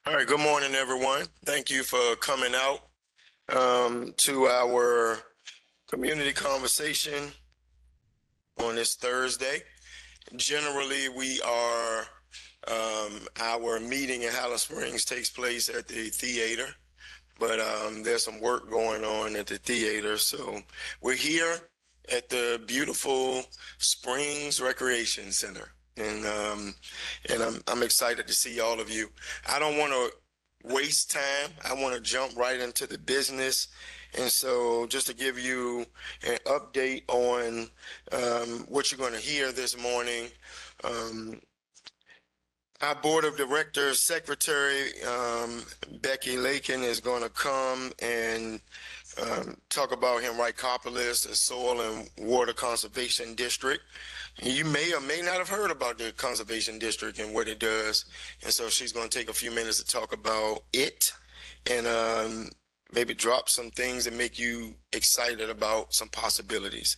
All right, good morning, everyone. Thank you for coming out to our community conversation on this Thursday. Generally, our meeting in Highland Springs takes place at the theater, but there's some work going on at the theater. So we're here at the beautiful Springs Recreation Center. And I'm excited to see all of you. I don't want to waste time. I want to jump right into the business. And so just to give you an update on what you're going to hear this morning, um, our board of directors secretary, Becky Lakin, is going to come and talk about Henricopolis, the Soil and Water Conservation District. You may or may not have heard about the Conservation District and what it does. And so she's going to take a few minutes to talk about it and maybe drop some things that make you excited about some possibilities.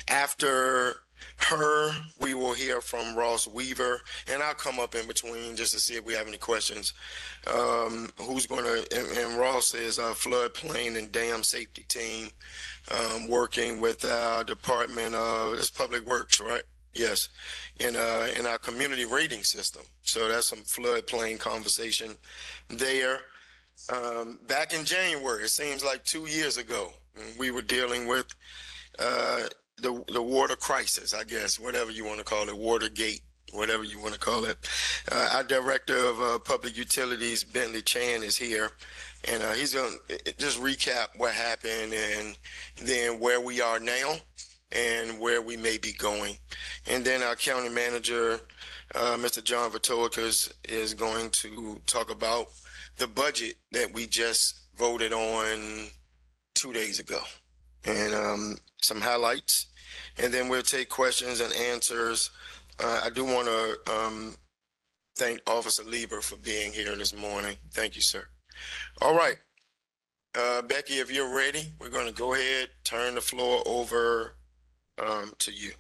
After her, we will hear from Ross Weaver, and I'll come up in between just to see if we have any questions. Who's going to, and Ross is our floodplain and dam safety team, working with our Department of Public Works, right? Yes, in our community rating system. So that's some floodplain conversation there. Back in January, it seems like 2 years ago, we were dealing with the water crisis, I guess, whatever you want to call it, Watergate, whatever you want to call it. Our Director of Public Utilities, Bentley Chan, is here, and he's going to just recap what happened and then where we are now and where we may be going. And then our County Manager, Mr. John Vitolicus, is going to talk about the budget that we just voted on 2 days ago, and some highlights, and then we'll take questions and answers. I do want to thank Officer Lieber for being here this morning. Thank you, sir. All right, Becky, if you're ready, we're going to go ahead, turn the floor over to you.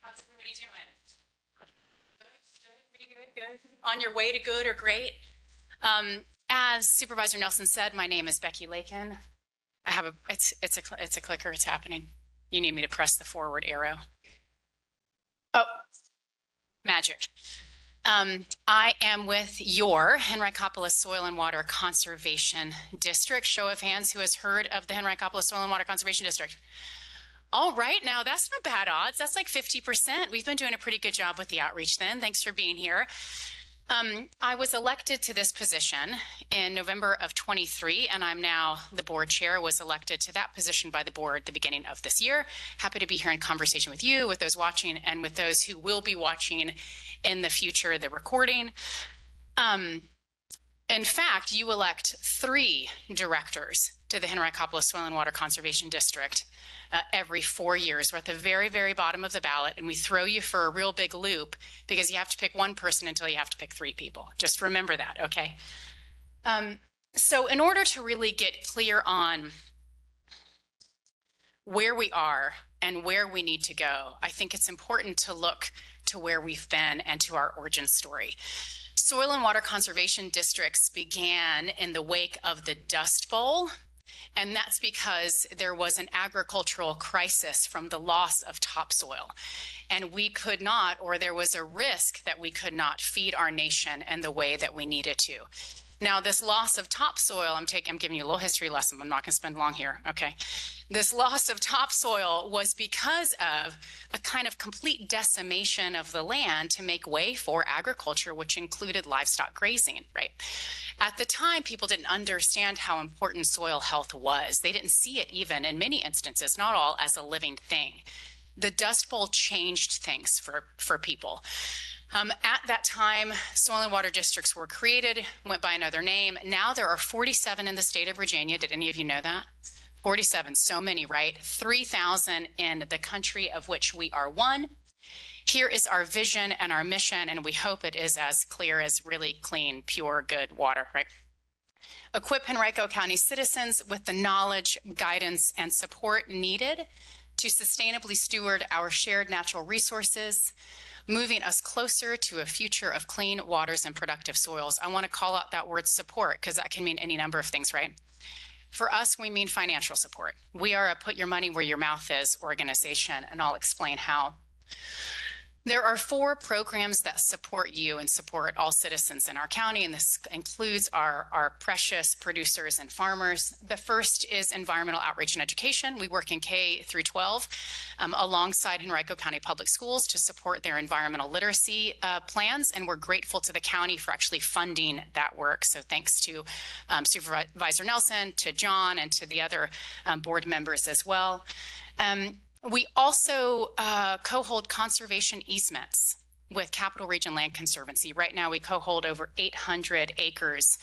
How's everybody doing? Good. On your way to good or great? As Supervisor Nelson said, my name is Becky Lakin. I have it's a clicker. It's happening. You need me to press the forward arrow. Oh, magic. I am with your Henricopolis Soil and Water Conservation District. Show of hands, who has heard of the Henricopolis Soil and Water Conservation District? All right, now that's not bad odds. That's like 50%. We've been doing a pretty good job with the outreach then. Thanks for being here. I was elected to this position in November of 23, and I'm now the board chair. Was elected to that position by the board at the beginning of this year. Happy to be here in conversation with you, with those watching, and with those who will be watching in the future, the recording. In fact, you elect 3 directors to the Henricopolis Soil and Water Conservation District every 4 years. We're at the very, very bottom of the ballot, and we throw you for a real big loop because you have to pick 1 person until you have to pick 3 people. Just remember that, okay? So in order to really get clear on where we are and where we need to go, I think it's important to look to where we've been and to our origin story. Soil and water conservation districts began in the wake of the Dust Bowl, and that's because there was an agricultural crisis from the loss of topsoil. And we could not, or there was a risk that we could not feed our nation in the way that we needed to. Now, this loss of topsoil, I'm giving you a little history lesson. I'm not going to spend long here, okay? This loss of topsoil was because of a kind of complete decimation of the land to make way for agriculture, which included livestock grazing, right? At the time, people didn't understand how important soil health was. They didn't see it even, in many instances, not all, as a living thing. The Dust Bowl changed things for people. At that time, soil and water districts were created, went by another name. Now there are 47 in the state of Virginia. Did any of you know that? 47, so many, right? 3,000 in the country, of which we are one. Here is our vision and our mission, and we hope it is as clear as really clean, pure, good water, right? Equip Henrico County citizens with the knowledge, guidance, and support needed to sustainably steward our shared natural resources, moving us closer to a future of clean waters and productive soils. I want to call out that word support because that can mean any number of things, right? For us, we mean financial support. We are a put your money where your mouth is organization, and I'll explain how. There are 4 programs that support you and support all citizens in our county, and this includes our precious producers and farmers. The first is environmental outreach and education. We work in K through 12 alongside Henrico County Public Schools to support their environmental literacy plans, and we're grateful to the county for actually funding that work. So thanks to Supervisor Nelson, to John, and to the other board members as well. We also co-hold conservation easements with Capital Region Land Conservancy. Right now, we co-hold over 800 acres,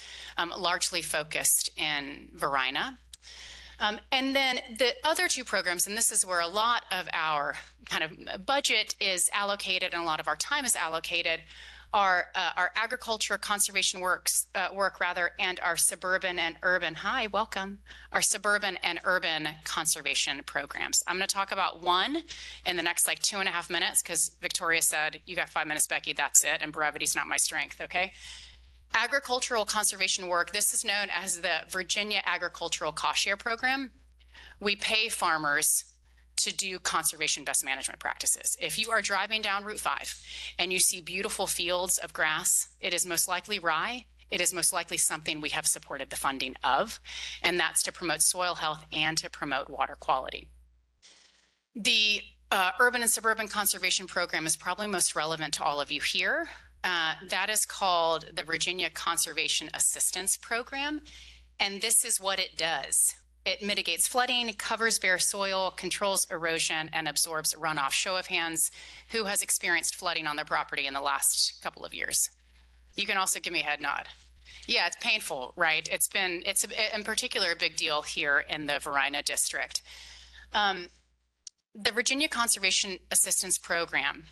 largely focused in Varina. And then the other 2 programs, and this is where a lot of our kind of budget is allocated and a lot of our time is allocated, are our agriculture conservation work and our suburban and urban, hi, welcome, our suburban and urban conservation programs. I'm going to talk about one in the next like 2.5 minutes because Victoria said, you got 5 minutes, Becky, that's it, and brevity's not my strength, okay? Agricultural conservation work, this is known as the Virginia Agricultural Cost Share Program. We pay farmers to do conservation best management practices. If you are driving down Route 5 and you see beautiful fields of grass, it is most likely rye. It is most likely something we have supported the funding of, and that's to promote soil health and to promote water quality. The Urban and Suburban Conservation Program is probably most relevant to all of you here. That is called the Virginia Conservation Assistance Program, and this is what it does. It mitigates flooding, covers bare soil, controls erosion, and absorbs runoff. Show of hands, who has experienced flooding on their property in the last couple of years? You can also give me a head nod. Yeah, it's painful, right? It's in particular a big deal here in the Varina district. The Virginia Conservation Assistance Program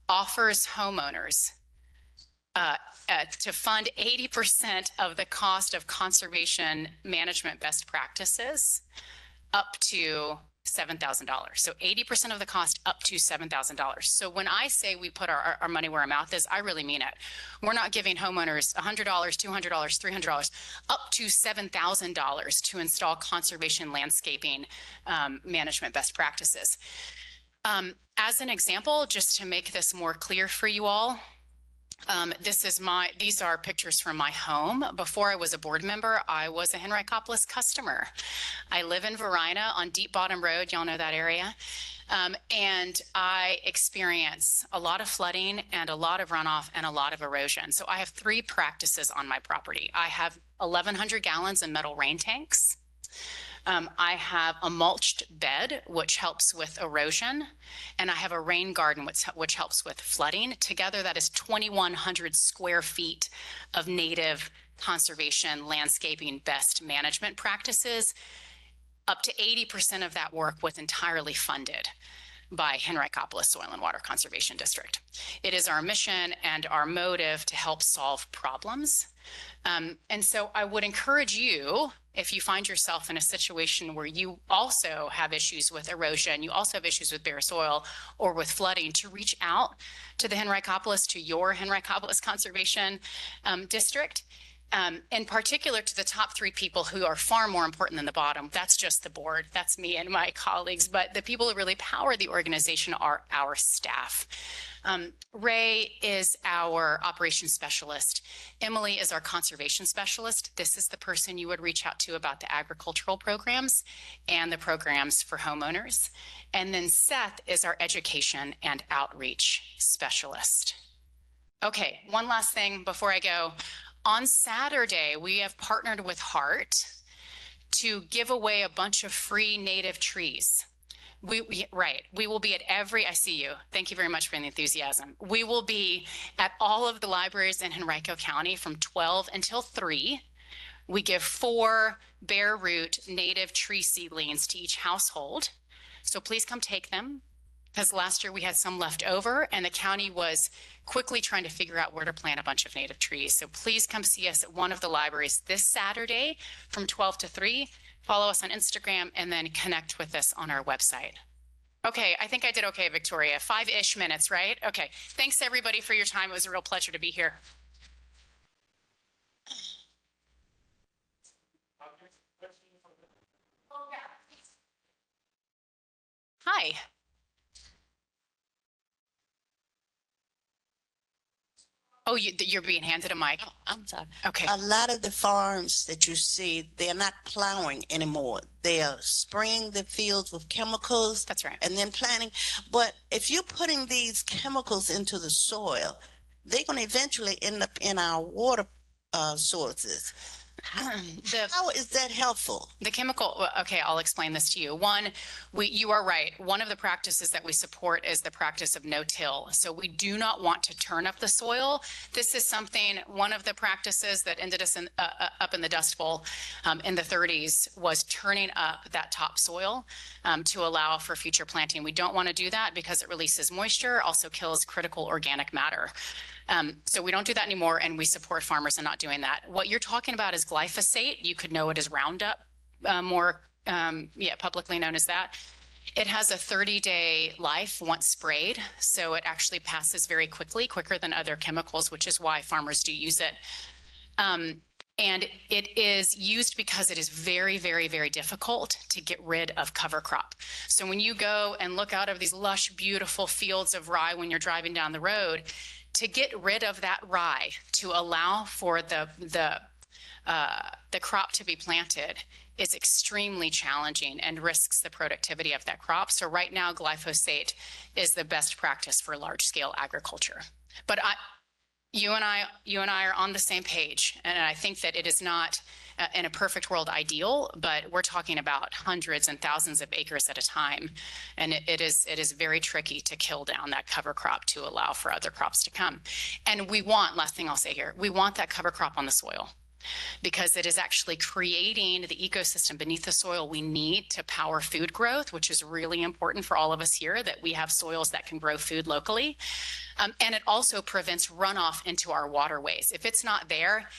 offers homeowners to fund 80% of the cost of conservation management best practices up to $7,000. So 80% of the cost up to $7,000. So when I say we put our money where our mouth is, I really mean it. We're not giving homeowners $100, $200, $300, up to $7,000 to install conservation landscaping management best practices. As an example, just to make this more clear for you all, these are pictures from my home. Before I was a board member, I was a Henrico customer. I live in Varina on Deep Bottom Road. Y'all know that area. And I experience a lot of flooding and a lot of runoff and a lot of erosion. So I have 3 practices on my property. I have 1,100 gallons in metal rain tanks. I have a mulched bed, which helps with erosion, and I have a rain garden, which helps with flooding. Together, that is 2,100 square feet of native conservation landscaping best management practices. Up to 80% of that work was entirely funded by Henrico Soil and Water Conservation District. It is our mission and our motive to help solve problems. And so I would encourage you, if you find yourself in a situation where you also have issues with erosion, you also have issues with bare soil or with flooding, to reach out to the Henrico, to your Henrico Conservation District. In particular to the top 3 people who are far more important than the bottom. That's just the board. That's me and my colleagues. But the people who really power the organization are our staff. Ray is our operations specialist. Emily is our conservation specialist. This is the person you would reach out to about the agricultural programs and the programs for homeowners. And then Seth is our education and outreach specialist. Okay, one last thing before I go. On Saturday, we have partnered with Heart to give away a bunch of free native trees. We will be at I see you. Thank you very much for the enthusiasm. We will be at all of the libraries in Henrico County from 12 until 3. We give 4 bare root native tree seedlings to each household. So please come take them, because last year we had some left over and the county was quickly trying to figure out where to plant a bunch of native trees. So please come see us at one of the libraries this Saturday from 12 to 3. Follow us on Instagram and then connect with us on our website. Okay, I think I did okay, Victoria. 5-ish minutes, right? Okay. Thanks everybody for your time. It was a real pleasure to be here. Hi. Oh, you're being handed a mic. Oh, I'm sorry. Okay. A lot of the farms that you see, they're not plowing anymore. They are spraying the fields with chemicals. That's right. And then planting. But if you're putting these chemicals into the soil, they're going to eventually end up in our water sources. How is that helpful? The chemical, okay, I'll explain this to you. One, you are right. One of the practices that we support is the practice of no-till. So we do not want to turn up the soil. This is something, one of the practices that ended us up in the Dust Bowl in the 30s was turning up that topsoil to allow for future planting. We don't want to do that because it releases moisture, also kills critical organic matter. So we don't do that anymore, and we support farmers in not doing that. What you're talking about is glyphosate. You could know it as Roundup, publicly known as that. It has a 30-day life once sprayed, so it actually passes very quickly, quicker than other chemicals, which is why farmers do use it. And it is used because it is very, very, very difficult to get rid of cover crop. So when you go and look out of these lush, beautiful fields of rye when you're driving down the road, to get rid of that rye to allow for the crop to be planted is extremely challenging and risks the productivity of that crop. So right now, glyphosate is the best practice for large-scale agriculture. But you and I are on the same page, and I think that it is not in a perfect world ideal, but we're talking about hundreds and thousands of acres at a time, and it is very tricky to kill down that cover crop to allow for other crops to come. And we want, last thing I'll say here, we want that cover crop on the soil, because it is actually creating the ecosystem beneath the soil we need to power food growth, which is really important for all of us here, that we have soils that can grow food locally. And it also prevents runoff into our waterways. If it's not there,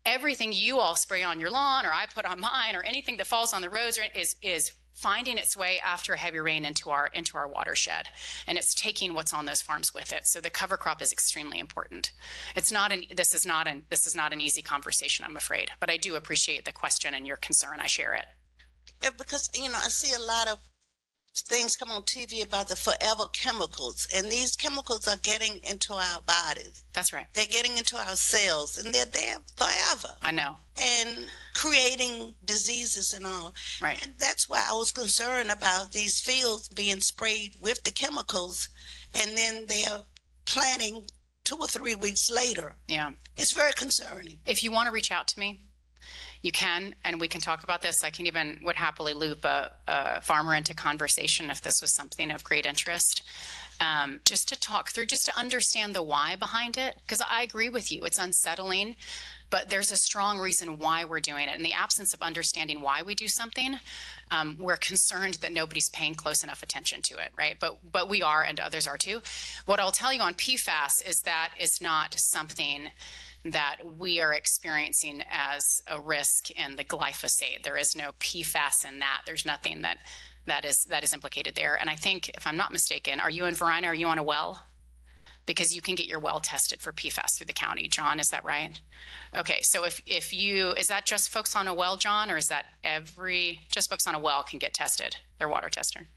everything you all spray on your lawn, or I put on mine, or anything that falls on the roads is finding its way after a heavy rain into our watershed, and it's taking what's on those farms with it. So the cover crop is extremely important. This is not an easy conversation, I'm afraid, but I do appreciate the question and your concern. I share it. Yeah, because I see a lot of things come on TV about the forever chemicals, and these chemicals are getting into our bodies. That's right. They're getting into our cells, and they're there forever. I know. And creating diseases and all. Right. And that's why I was concerned about these fields being sprayed with the chemicals, and then they're planting 2 or 3 weeks later. Yeah. It's very concerning. If you want to reach out to me, you can, and we can talk about this. I would happily loop a farmer into conversation if this was something of great interest, just to talk through, just to understand the why behind it. Because I agree with you, it's unsettling, but there's a strong reason why we're doing it. In the absence of understanding why we do something, we're concerned that nobody's paying close enough attention to it, right? But we are, and others are too. What I'll tell you on PFAS is that it's not something that we are experiencing as a risk in the glyphosate. There is no PFAS in that. There's nothing that is implicated there. And I think, if I'm not mistaken, are you in Varina? Are you on a well? Because you can get your well tested for PFAS through the county. John, is that right? Okay, so if you, is that just folks on a well, John, or is that just folks on a well can get tested, their water tester?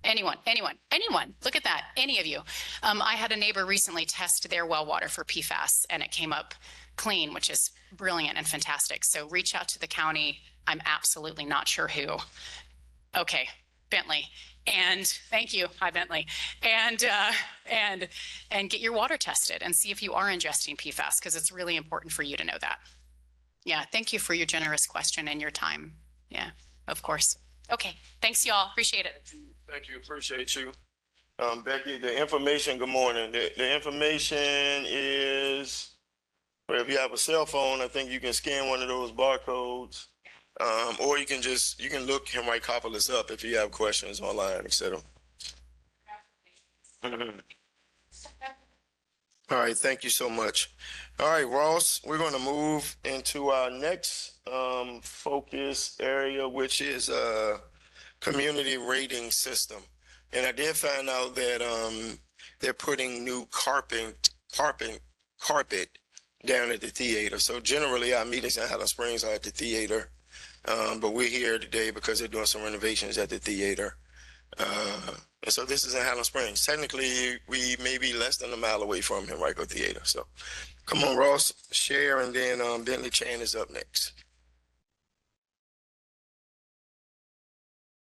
Anyone, look at that, any of you. I had a neighbor recently test their well water for PFAS, and it came up clean, which is brilliant and fantastic. So reach out to the county. I'm absolutely not sure who. Okay, Bentley. And thank you, hi Bentley. And get your water tested and see if you are ingesting PFAS, because it's really important for you to know that. Yeah, thank you for your generous question and your time. Yeah, of course. Okay, thanks y'all, appreciate it. Thank you, appreciate you. Becky, the information, good morning. The information is, or if you have a cell phone, I think you can scan one of those barcodes. Or you can look Henricopolis up if you have questions online, etc. All right, thank you so much. All right, Ross, we're going to move into our next focus area, which is community rating system. And I did find out that they're putting new carpet down at the theater. So generally our meetings in Highland Springs are at the theater. But we're here today because they're doing some renovations at the theater. And so this is in Highland Springs. Technically, we may be less than a mile away from Henrico Theater. So come on, Ross, share, and then Bentley Chan is up next.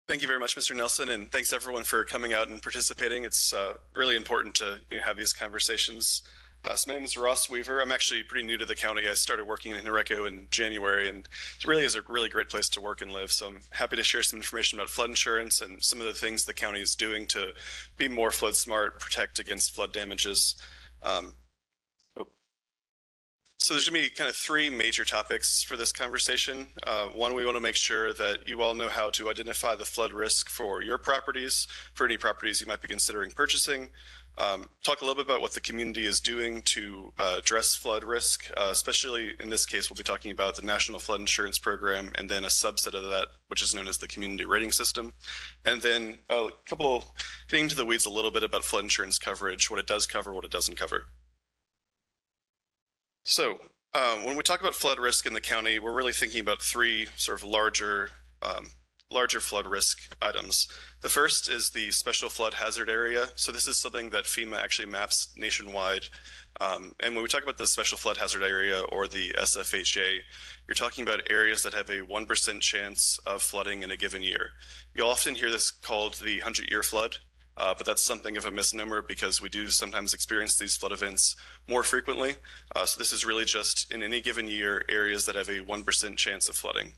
Thank you very much, Mr. Nelson, and thanks everyone for coming out and participating. It's really important to have these conversations. So my name is Ross Weaver. I'm actually pretty new to the county. I started working in Henrico in January, and it really is a really great place to work and live. So I'm happy to share some information about flood insurance and some of the things the county is doing to be more flood smart, protect against flood damages. So there's going to be kind of three major topics for this conversation. One, we want to make sure that you all know how to identify the flood risk for your properties, for any properties you might be considering purchasing. Talk a little bit about what the community is doing to address flood risk, especially in this case, we'll be talking about the National Flood Insurance Program and then a subset of that, which is known as the Community Rating System. And then getting into the weeds a little bit about flood insurance coverage, what it does cover, what it doesn't cover. So when we talk about flood risk in the county, we're really thinking about three sort of larger flood risk items. The first is the special flood hazard area. So this is something that FEMA actually maps nationwide. And when we talk about the special flood hazard area or the SFHA, you're talking about areas that have a 1% chance of flooding in a given year. You'll often hear this called the 100-year flood. But that's something of a misnomer because we do sometimes experience these flood events more frequently. So this is really just in any given year, areas that have a 1% chance of flooding.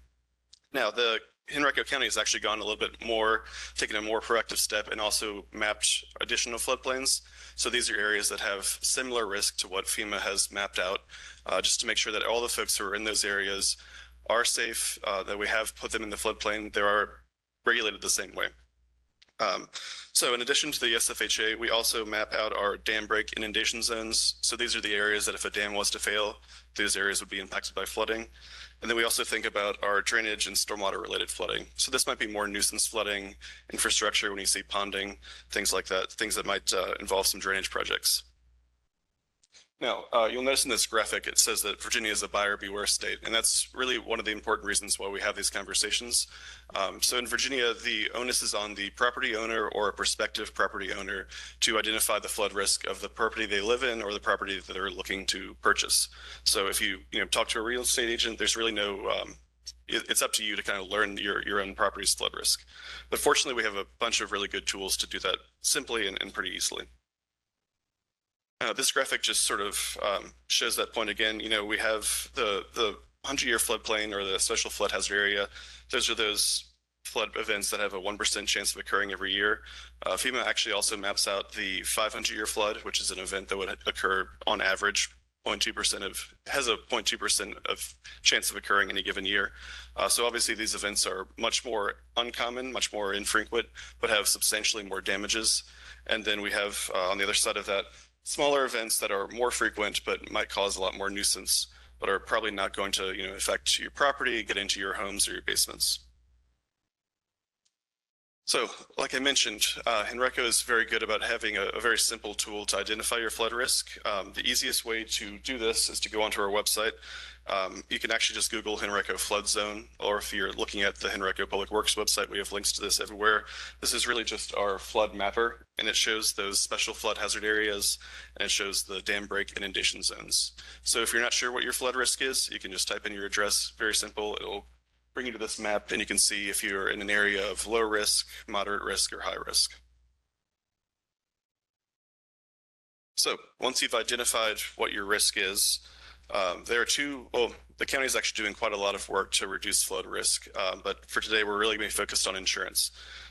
Now, the Henrico County has actually gone a little bit more, taken a more proactive step and also mapped additional floodplains. So these are areas that have similar risk to what FEMA has mapped out, just to make sure that all the folks who are in those areas are safe, that we have put them in the floodplain. They are regulated the same way. So in addition to the SFHA, we also map out our dam break inundation zones. So these are the areas that if a dam was to fail, these areas would be impacted by flooding. And then we also think about our drainage and stormwater related flooding. So this might be more nuisance flooding, infrastructure when you see ponding, things like that, things that might involve some drainage projects. Now, you'll notice in this graphic, it says that Virginia is a buyer beware state, and that's really one of the important reasons why we have these conversations. So in Virginia, the onus is on the property owner or a prospective property owner to identify the flood risk of the property they live in or the property that they're looking to purchase. So if you talk to a real estate agent, there's really no, it's up to you to kind of learn your own property's flood risk. But fortunately, we have a bunch of really good tools to do that simply and pretty easily. This graphic just sort of shows that point again. We have the 100-year floodplain or the special flood hazard area. Those are those flood events that have a 1% chance of occurring every year. FEMA actually also maps out the 500-year flood, which is an event that would occur on average has a 0.2% of chance of occurring in a given year. So obviously these events are much more uncommon, much more infrequent, but have substantially more damages. And then we have on the other side of that, smaller events that are more frequent but might cause a lot more nuisance, but are probably not going to affect your property, get into your homes or your basements. So like I mentioned, Henrico is very good about having a very simple tool to identify your flood risk. The easiest way to do this is to go onto our website. You can actually just Google Henrico flood zone, or if you're looking at the Henrico Public Works website, we have links to this everywhere. This is really just our flood mapper, and it shows those special flood hazard areas, and it shows the dam break inundation zones. So if you're not sure what your flood risk is, you can just type in your address, very simple. It'll bring you to this map, and you can see if you're in an area of low risk, moderate risk, or high risk. So once you've identified what your risk is, the county is actually doing quite a lot of work to reduce flood risk, but for today, we're really going to be focused on insurance.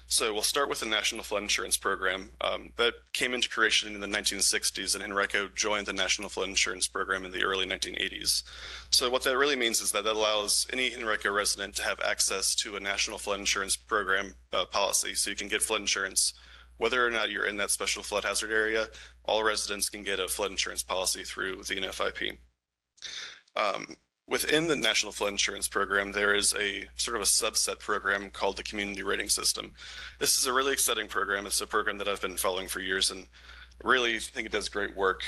So we'll start with the National Flood Insurance Program that came into creation in the 1960s, and Henrico joined the National Flood Insurance Program in the early 1980s. So what that really means is that allows any Henrico resident to have access to a National Flood Insurance Program policy, so you can get flood insurance whether or not you're in that special flood hazard area. All residents can get a flood insurance policy through the NFIP. Within the National Flood Insurance Program, there is a sort of a subset program called the Community Rating System. This is a really exciting program. It's a program that I've been following for years and really think it does great work.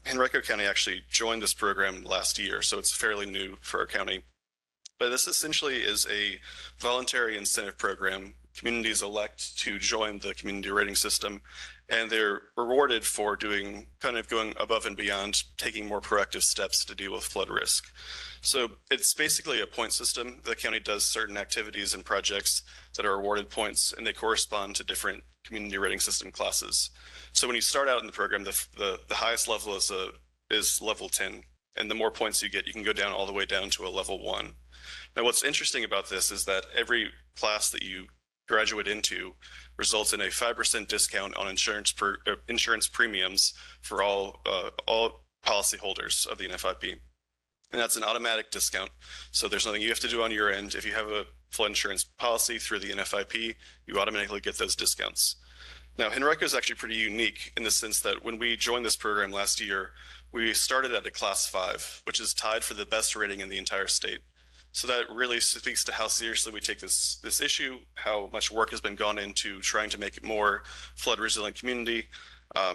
Henrico County actually joined this program last year, so it's fairly new for our county. But this essentially is a voluntary incentive program. Communities elect to join the community rating system, and they're rewarded for going above and beyond, taking more proactive steps to deal with flood risk. So it's basically a point system. The county does certain activities and projects that are awarded points, and they correspond to different community rating system classes. So when you start out in the program, the highest level is level 10, and the more points you get, you can go down all the way down to a level 1. Now, what's interesting about this is that every class that you graduate into results in a 5% discount on insurance premiums for all policyholders of the NFIP. And that's an automatic discount. So there's nothing you have to do on your end. If you have a flood insurance policy through the NFIP, you automatically get those discounts. Now, Henrico is actually pretty unique in the sense that when we joined this program last year, we started at a class 5, which is tied for the best rating in the entire state. So that really speaks to how seriously we take this issue, how much work has been gone into trying to make it more flood resilient community.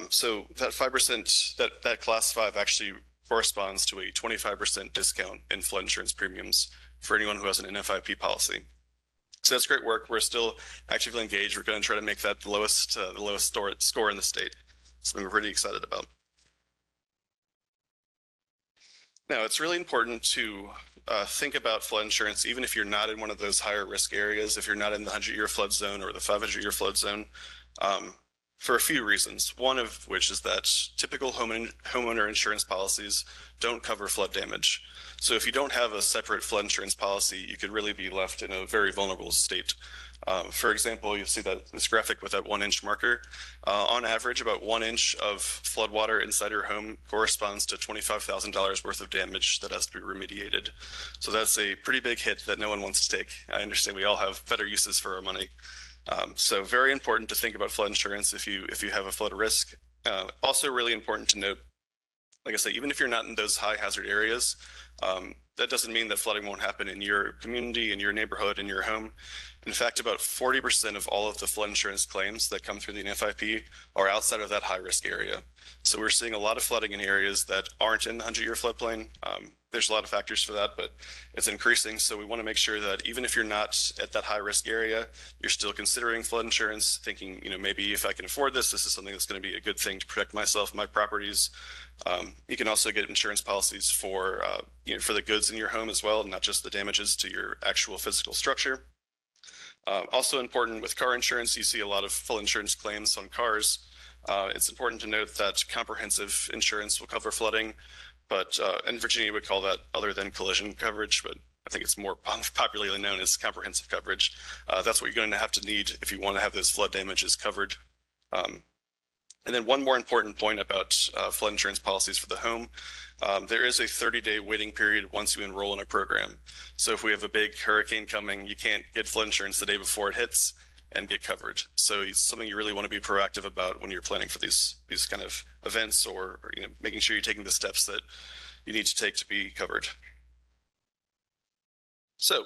So that 5%, that class 5 actually corresponds to a 25% discount in flood insurance premiums for anyone who has an NFIP policy. So that's great work. We're still actively engaged. We're going to try to make that the lowest score in the state. Something we're pretty excited about. Now, it's really important to think about flood insurance, even if you're not in one of those higher risk areas, if you're not in the 100-year flood zone or the 500-year flood zone, for a few reasons. One of which is that typical homeowner insurance policies don't cover flood damage. So if you don't have a separate flood insurance policy, you could really be left in a very vulnerable state. For example, you'll see that this graphic with that 1-inch marker. On average, about 1 inch of flood water inside your home corresponds to $25,000 worth of damage that has to be remediated. So that's a pretty big hit that no one wants to take. I understand we all have better uses for our money. So very important to think about flood insurance if you have a flood risk. Also really important to note, like I say, even if you're not in those high hazard areas, that doesn't mean that flooding won't happen in your community, in your neighborhood, in your home. In fact, about 40% of all of the flood insurance claims that come through the NFIP are outside of that high risk area. So we're seeing a lot of flooding in areas that aren't in the 100-year floodplain. There's a lot of factors for that, but it's increasing. So we want to make sure that even if you're not at that high risk area, you're still considering flood insurance, thinking, maybe if I can afford this, this is something that's going to be a good thing to protect myself, my properties. You can also get insurance policies for the goods in your home as well, not just the damages to your actual physical structure. Also important with car insurance, you see a lot of full insurance claims on cars. It's important to note that comprehensive insurance will cover flooding, but in Virginia we call that other than collision coverage, but I think it's more popularly known as comprehensive coverage. That's what you're going to have to need if you want to have those flood damages covered. And then one more important point about flood insurance policies for the home. There is a 30-day waiting period once you enroll in a program. So if we have a big hurricane coming, you can't get flood insurance the day before it hits and get covered. So it's something you really want to be proactive about when you're planning for these kind of events, or making sure you're taking the steps that you need to take to be covered. So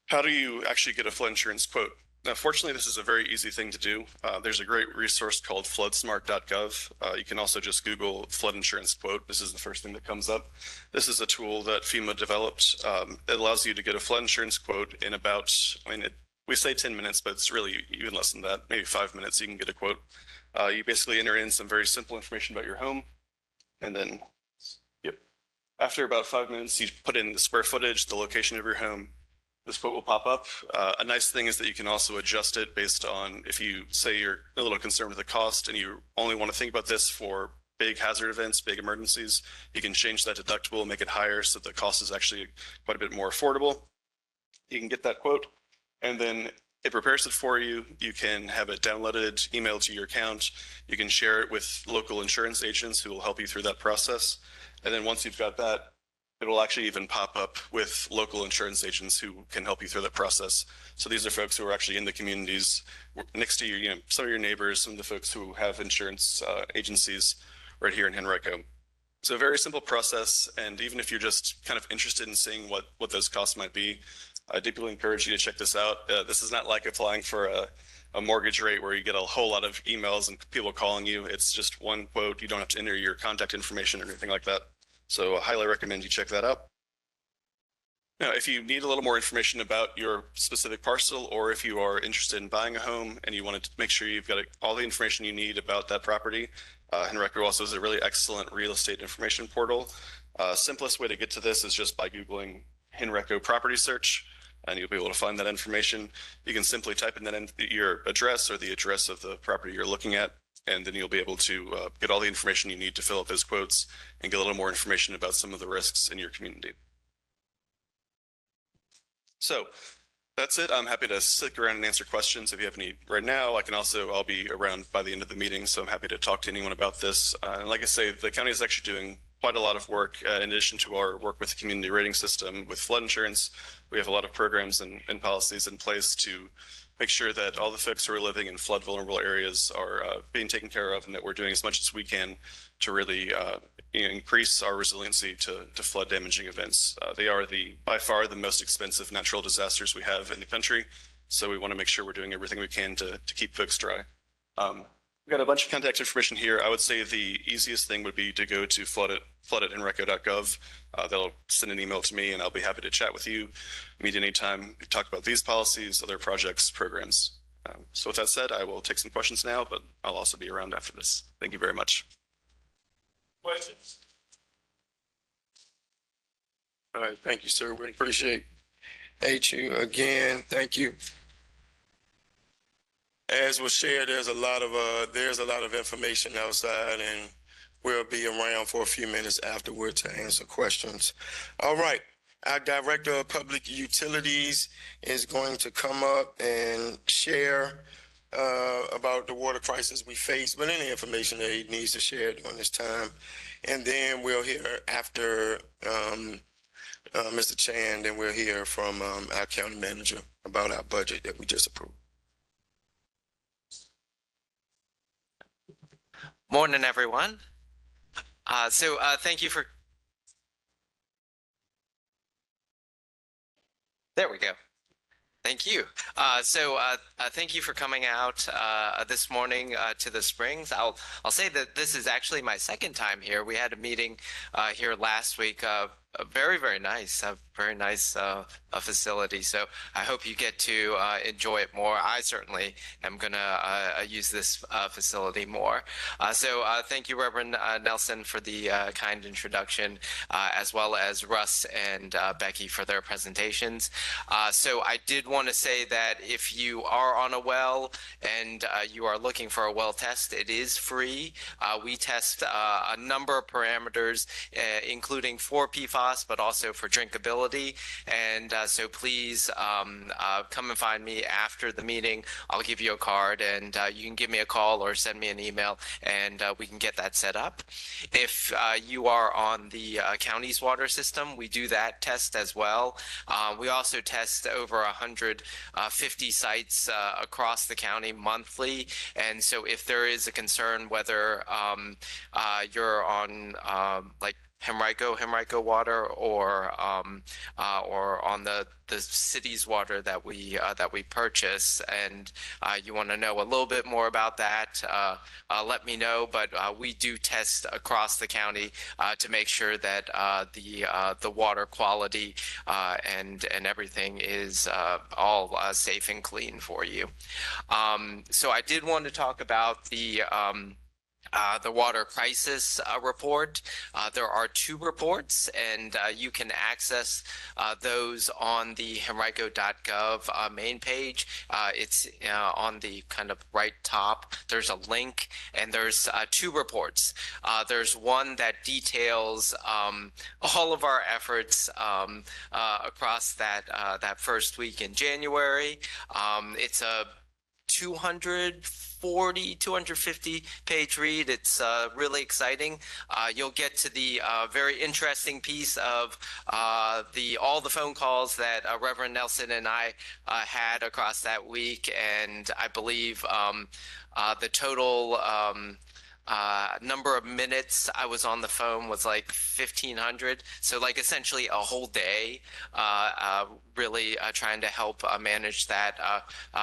how do you actually get a flood insurance quote? Now, fortunately, this is a very easy thing to do. There's a great resource called floodsmart.gov. You can also just Google flood insurance quote. This is the first thing that comes up. This is a tool that FEMA developed. It allows you to get a flood insurance quote in about, we say 10 minutes, but it's really even less than that, maybe 5 minutes you can get a quote. You basically enter in some very simple information about your home, and then, after about 5 minutes, you put in the square footage, the location of your home. This quote will pop up. A nice thing is that you can also adjust it based on, if you say you're a little concerned with the cost and you only want to think about this for big hazard events, big emergencies, you can change that deductible, make it higher so the cost is actually quite a bit more affordable. You can get that quote, and then it prepares it for you. You can have it downloaded, emailed to your account. You can share it with local insurance agents who will help you through that process. And then once you've got that, it will actually even pop up with local insurance agents who can help you through that process. So these are folks who are actually in the communities next to you, some of your neighbors, some of the folks who have insurance agencies right here in Henrico. So a very simple process, and even if you're just kind of interested in seeing what those costs might be, I deeply encourage you to check this out. This is not like applying for a mortgage rate where you get a whole lot of emails and people calling you. It's just one quote. You don't have to enter your contact information or anything like that. So I highly recommend you check that out. Now, if you need a little more information about your specific parcel, or if you are interested in buying a home and you want to make sure you've got all the information you need about that property, Henrico also has a really excellent real estate information portal. Simplest way to get to this is just by Googling Henrico property search, and you'll be able to find that information. You can simply type in that in your address or the address of the property you're looking at, and then you'll be able to get all the information you need to fill out those quotes and get a little more information about some of the risks in your community. So that's it. I'm happy to stick around and answer questions if you have any right now. I'll be around by the end of the meeting, so I'm happy to talk to anyone about this. And like I say, the county is actually doing quite a lot of work in addition to our work with the community rating system with flood insurance. We have a lot of programs and policies in place to make sure that all the folks who are living in flood vulnerable areas are being taken care of, and that we're doing as much as we can to really increase our resiliency to flood damaging events. They are by far the most expensive natural disasters we have in the country. So we want to make sure we're doing everything we can to keep folks dry. We've got a bunch of contact information here. I would say the easiest thing would be to go to flood@henrico.gov. They'll send an email to me, and I'll be happy to chat with you, meet anytime, talk about these policies, other projects, programs. So with that said, I will take some questions now, but I'll also be around after this. Thank you very much. Questions? All right, thank you, sir. We appreciate you again. Thank you. As was shared, there's a lot of information outside, and we'll be around for a few minutes afterward to answer questions. All right, our Director of Public Utilities is going to come up and share about the water crisis we face, but any information that he needs to share during this time. And then we'll hear after Mr. Chan, then we'll hear from our county manager about our budget that we just approved. Morning, everyone. Thank you for... There we go. Thank you. Thank you for coming out this morning to the Springs. I'll say that this is actually my second time here. We had a meeting here last week. Very, very nice. Very nice facility. So I hope you get to enjoy it more. I certainly am going to use this facility more. Thank you, Reverend Nelson, for the kind introduction, as well as Russ and Becky for their presentations. I did want to say that if you are on a well and you are looking for a well test, it is free. We test a number of parameters, including for PFAS, but also for drinkability. And so please come and find me after the meeting. I'll give you a card, and you can give me a call or send me an email, and we can get that set up. If you are on the county's water system, we do that test as well. We also test over 150 sites across the county monthly. And so if there is a concern whether you're on like Henrico water or on the city's water that we purchase, and you want to know a little bit more about that, let me know. But we do test across the county to make sure that the water quality and everything is all safe and clean for you. So I did want to talk about the water crisis report. There are 2 reports, and you can access those on the henrico.gov main page. It's on the kind of right top. There's a link, and there's 2 reports. There's one that details all of our efforts across that first week in January. It's a 250 page read. It's really exciting. You'll get to the very interesting piece of all the phone calls that Reverend Nelson and I had across that week, and I believe the total number of minutes I was on the phone was like 1,500. So like essentially a whole day, really trying to help manage that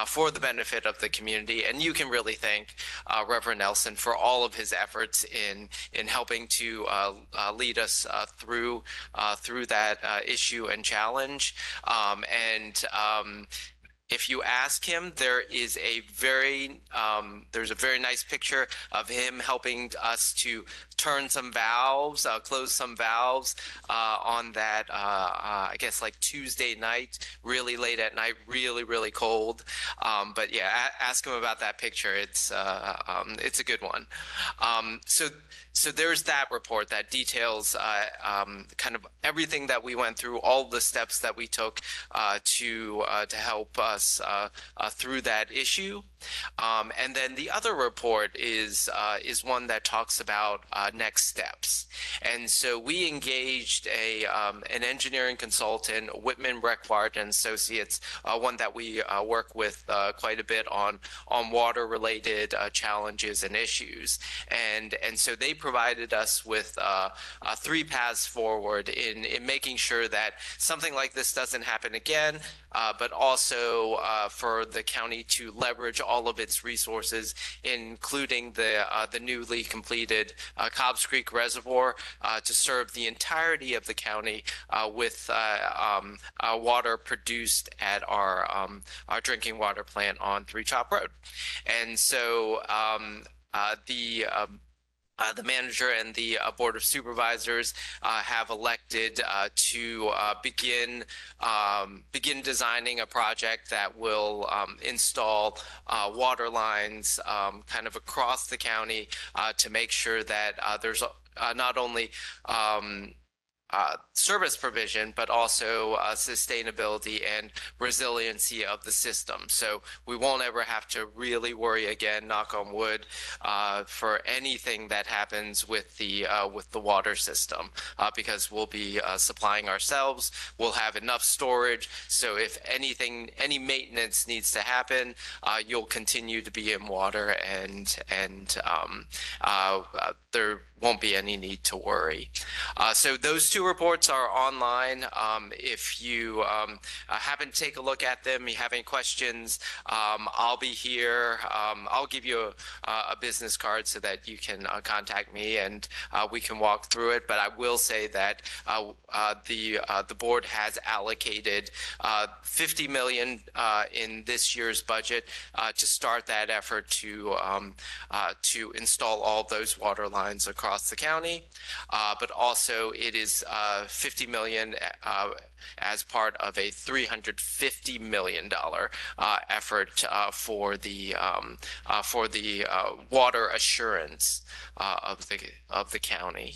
for the benefit of the community. And you can really thank Reverend Nelson for all of his efforts in helping to lead us through that issue and challenge. If you ask him, there's a very nice picture of him helping us to turn some valves, close some valves on that, I guess like Tuesday night, really late at night, really, really cold. But yeah, ask him about that picture. It's a good one. So there's that report that details kind of everything that we went through, all the steps that we took to help us through that issue. And then the other report is one that talks about next steps. And so we engaged an engineering consultant, Whitman Reckwart and Associates, one that we work with quite a bit on water-related challenges and issues. And so they provided us with 3 paths forward in making sure that something like this doesn't happen again, but also for the county to leverage all of its resources, including the newly completed Cobbs Creek Reservoir, to serve the entirety of the county with water produced at our drinking water plant on Three Chop Road. And so the manager and the board of supervisors have elected to begin designing a project that will install water lines kind of across the county to make sure that there's not only service provision, but also sustainability and resiliency of the system. So we won't ever have to really worry again, knock on wood, for anything that happens with the water system, because we'll be supplying ourselves. We'll have enough storage. So if any maintenance needs to happen, you'll continue to be in water, and there won't be any need to worry. So those 2 reports are online. If you happen to take a look at them, you have any questions, I'll be here. I'll give you a business card so that you can contact me and we can walk through it. But I will say that the board has allocated $50 million in this year's budget to start that effort to install all those water lines across the county, but also it is $50 million as part of a $350 million effort for the water assurance of the county.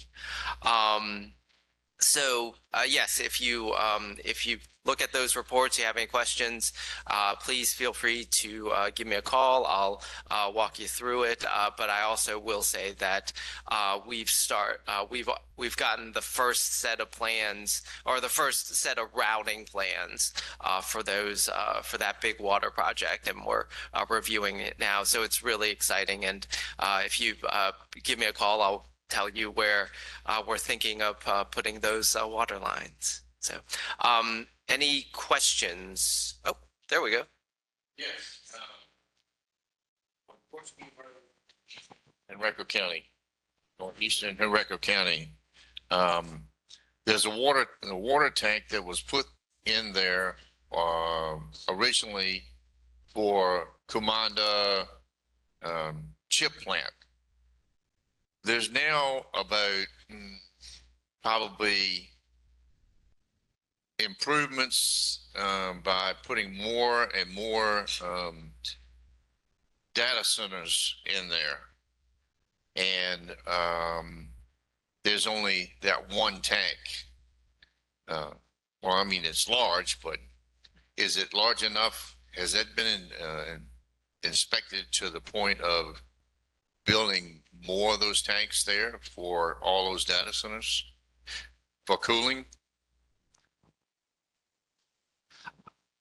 So yes, if you look at those reports, you have any questions, please feel free to give me a call. I'll walk you through it. But I also will say that we've gotten the first set of plans, or the first set of routing plans for that big water project, and we're reviewing it now. So it's really exciting. And if you give me a call, I'll tell you where we're thinking of putting those water lines. So, any questions? Oh, there we go. Yes. Henrico County, northeastern Henrico County. There's a water tank that was put in there originally for Kumanda chip plant. There's now about probably improvements by putting more and more data centers in there. And there's only that one tank. Well, I mean, it's large, but is it large enough? Has that been inspected to the point of building more of those tanks there for all those data centers for cooling?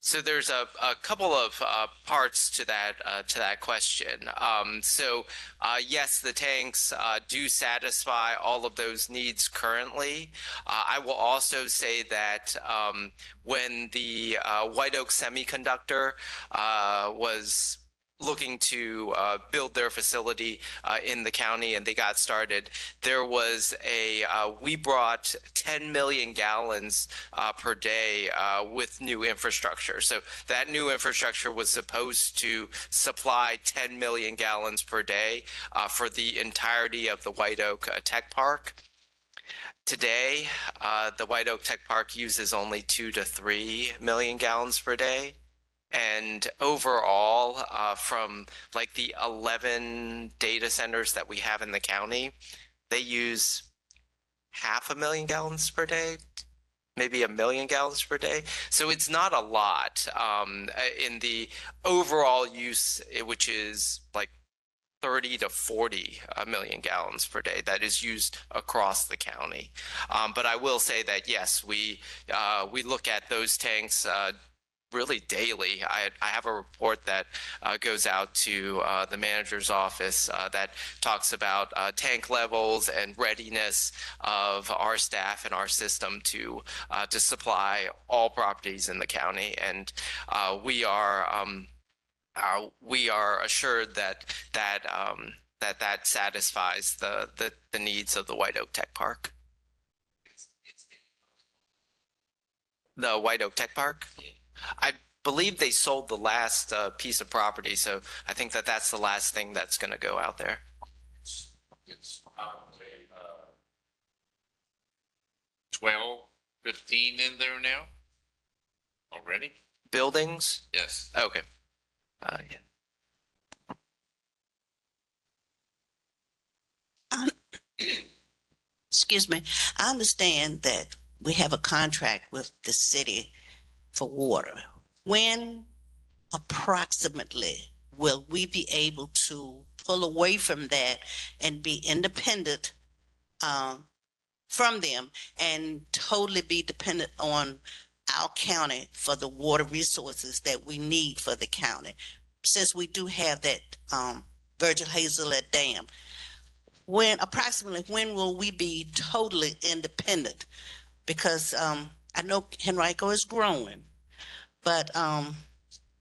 So there's a couple of parts to that question. Yes, the tanks do satisfy all of those needs currently. I will also say that when the White Oak Semiconductor was looking to build their facility in the county and they got started, there was we brought 10 million gallons per day with new infrastructure. So that new infrastructure was supposed to supply 10 million gallons per day for the entirety of the White Oak Tech Park. Today, the White Oak Tech Park uses only 2 to 3 million gallons per day. And overall, from like the 11 data centers that we have in the county, they use 500,000 gallons per day, maybe 1 million gallons per day. So it's not a lot in the overall use, which is like 30 to 40 million gallons per day that is used across the county. But I will say that, yes, we look at those tanks really daily. I have a report that goes out to the manager's office that talks about tank levels and readiness of our staff and our system to supply all properties in the county. And we are assured that satisfies the needs of the White Oak Tech Park. The White Oak Tech Park? I believe they sold the last piece of property, so I think that's the last thing that's going to go out there. It's 12, 15 in there now already? Buildings? Yes. Okay. Yeah. Excuse me. I understand that we have a contract with the city for water. When approximately will we be able to pull away from that and be independent from them and totally be dependent on our county for the water resources that we need for the county? Since we do have that Virgil Hazelett Dam, when will we be totally independent? Because I know Henrico is growing, but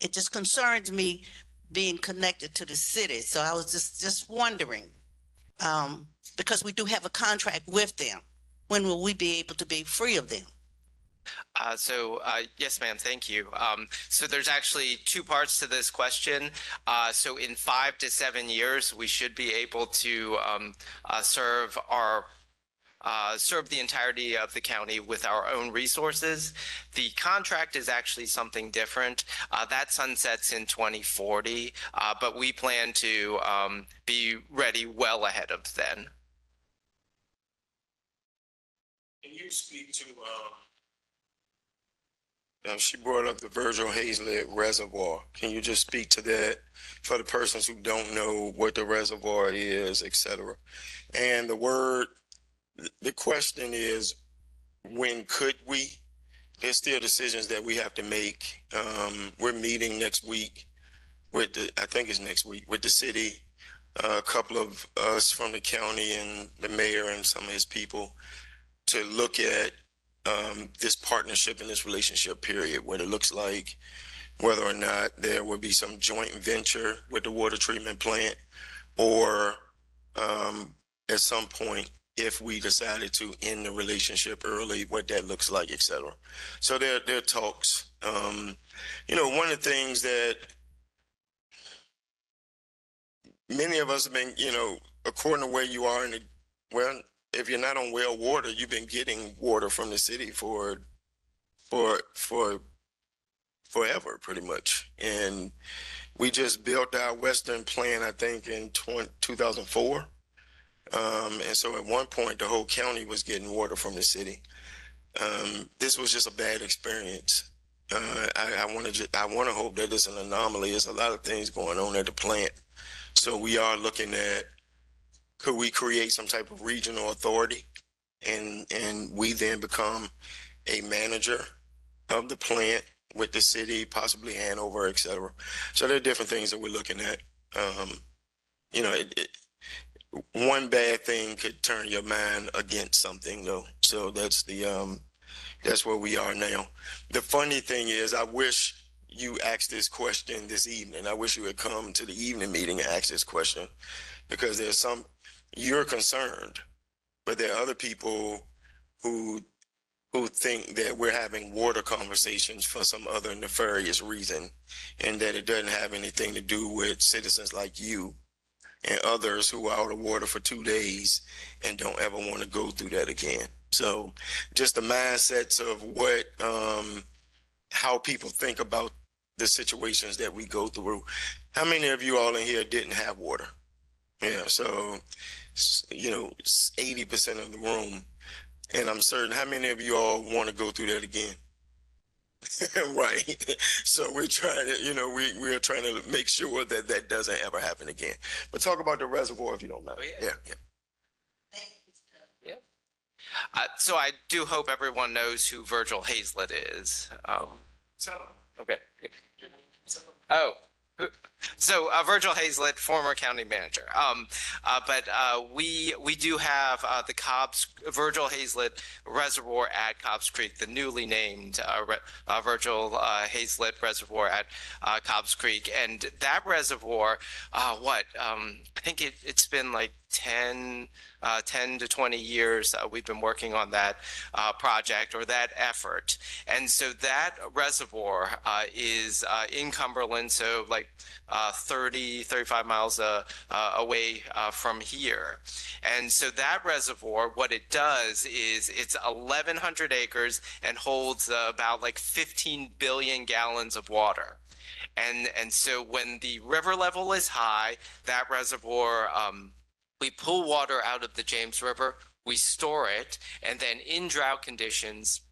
it just concerns me being connected to the city. So I was just wondering, because we do have a contract with them, when will we be able to be free of them? Yes, ma'am, thank you. So there's actually two parts to this question. So in 5 to 7 years, we should be able to serve the entirety of the county with our own resources. The contract is actually something different. That sunsets in 2040, but we plan to be ready well ahead of then. Can you speak to, she brought up the Virgil Hazelett Reservoir. Can you just speak to that for the persons who don't know what the reservoir is, et cetera? And the question is, when could we? There's still decisions that we have to make. We're meeting next week I think it's next week, with the city, a couple of us from the county and the mayor and some of his people, to look at this partnership and this relationship period, what it looks like, whether or not there will be some joint venture with the water treatment plant, or at some point, if we decided to end the relationship early, what that looks like, et cetera. So there are talks. One of the things that many of us have been, according to where you are if you're not on well water, you've been getting water from the city for forever, pretty much. And we just built our Western plant, I think, in 2004. And so at one point, the whole county was getting water from the city. This was just a bad experience. I want to hope that it's an anomaly. There's a lot of things going on at the plant. So we are looking at, could we create some type of regional authority, and we then become a manager of the plant with the city, possibly Hanover, et cetera. So there are different things that we're looking at. You know, one bad thing could turn your mind against something though. So that's where we are now. The funny thing is, I wish you asked this question this evening. I wish you had come to the evening meeting and asked this question, because you're concerned, but there are other people who think that we're having water conversations for some other nefarious reason, and that it doesn't have anything to do with citizens like you and others who are out of water for 2 days and don't ever want to go through that again. So just the mindsets of how people think about the situations that we go through. How many of you all in here didn't have water? Yeah, so, 80% of the room. And I'm certain, how many of you all want to go through that again? Right. So we're trying to, we're trying to make sure that that doesn't ever happen again. But talk about the reservoir if you don't mind. Oh, yeah. Yeah. So I do hope everyone knows who Virgil Hazlett is. Okay. Oh, so Virgil Hazlett, former county manager. But we do have the Virgil Hazlett Reservoir at Cobbs Creek, the newly named Virgil Hazlett Reservoir at Cobbs Creek, and that reservoir, I think it's been like 10 to 20 years we've been working on that project or that effort. And so that reservoir is in Cumberland, so like 35 miles away from here. And so that reservoir, what it does is it's 1,100 acres and holds about like 15 billion gallons of water. And so when the river level is high, that reservoir, we pull water out of the James River, we store it, and then in drought conditions,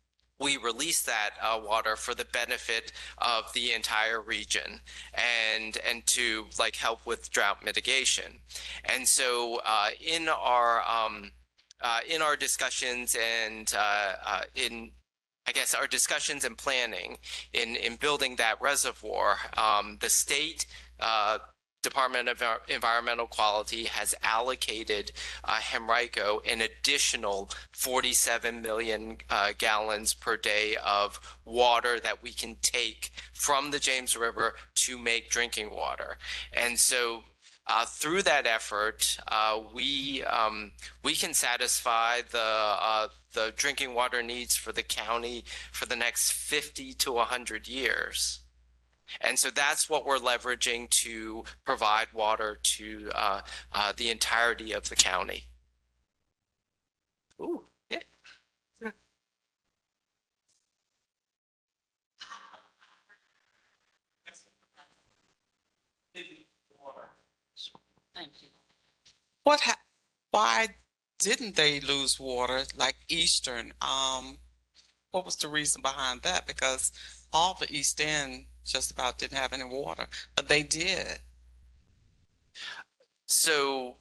we release that water for the benefit of the entire region and to like help with drought mitigation. And so in our discussions and our discussions and planning in building that reservoir, the state Department of Environmental Quality has allocated Henrico an additional 47 million gallons per day of water that we can take from the James River to make drinking water. And so through that effort, we can satisfy the drinking water needs for the county for the next 50 to 100 years. And so that's what we're leveraging to provide water to the entirety of the county. Ooh, yeah. Thank you. Why didn't they lose water like Eastern? What was the reason behind that? Because all the East End just about didn't have any water, but they did. So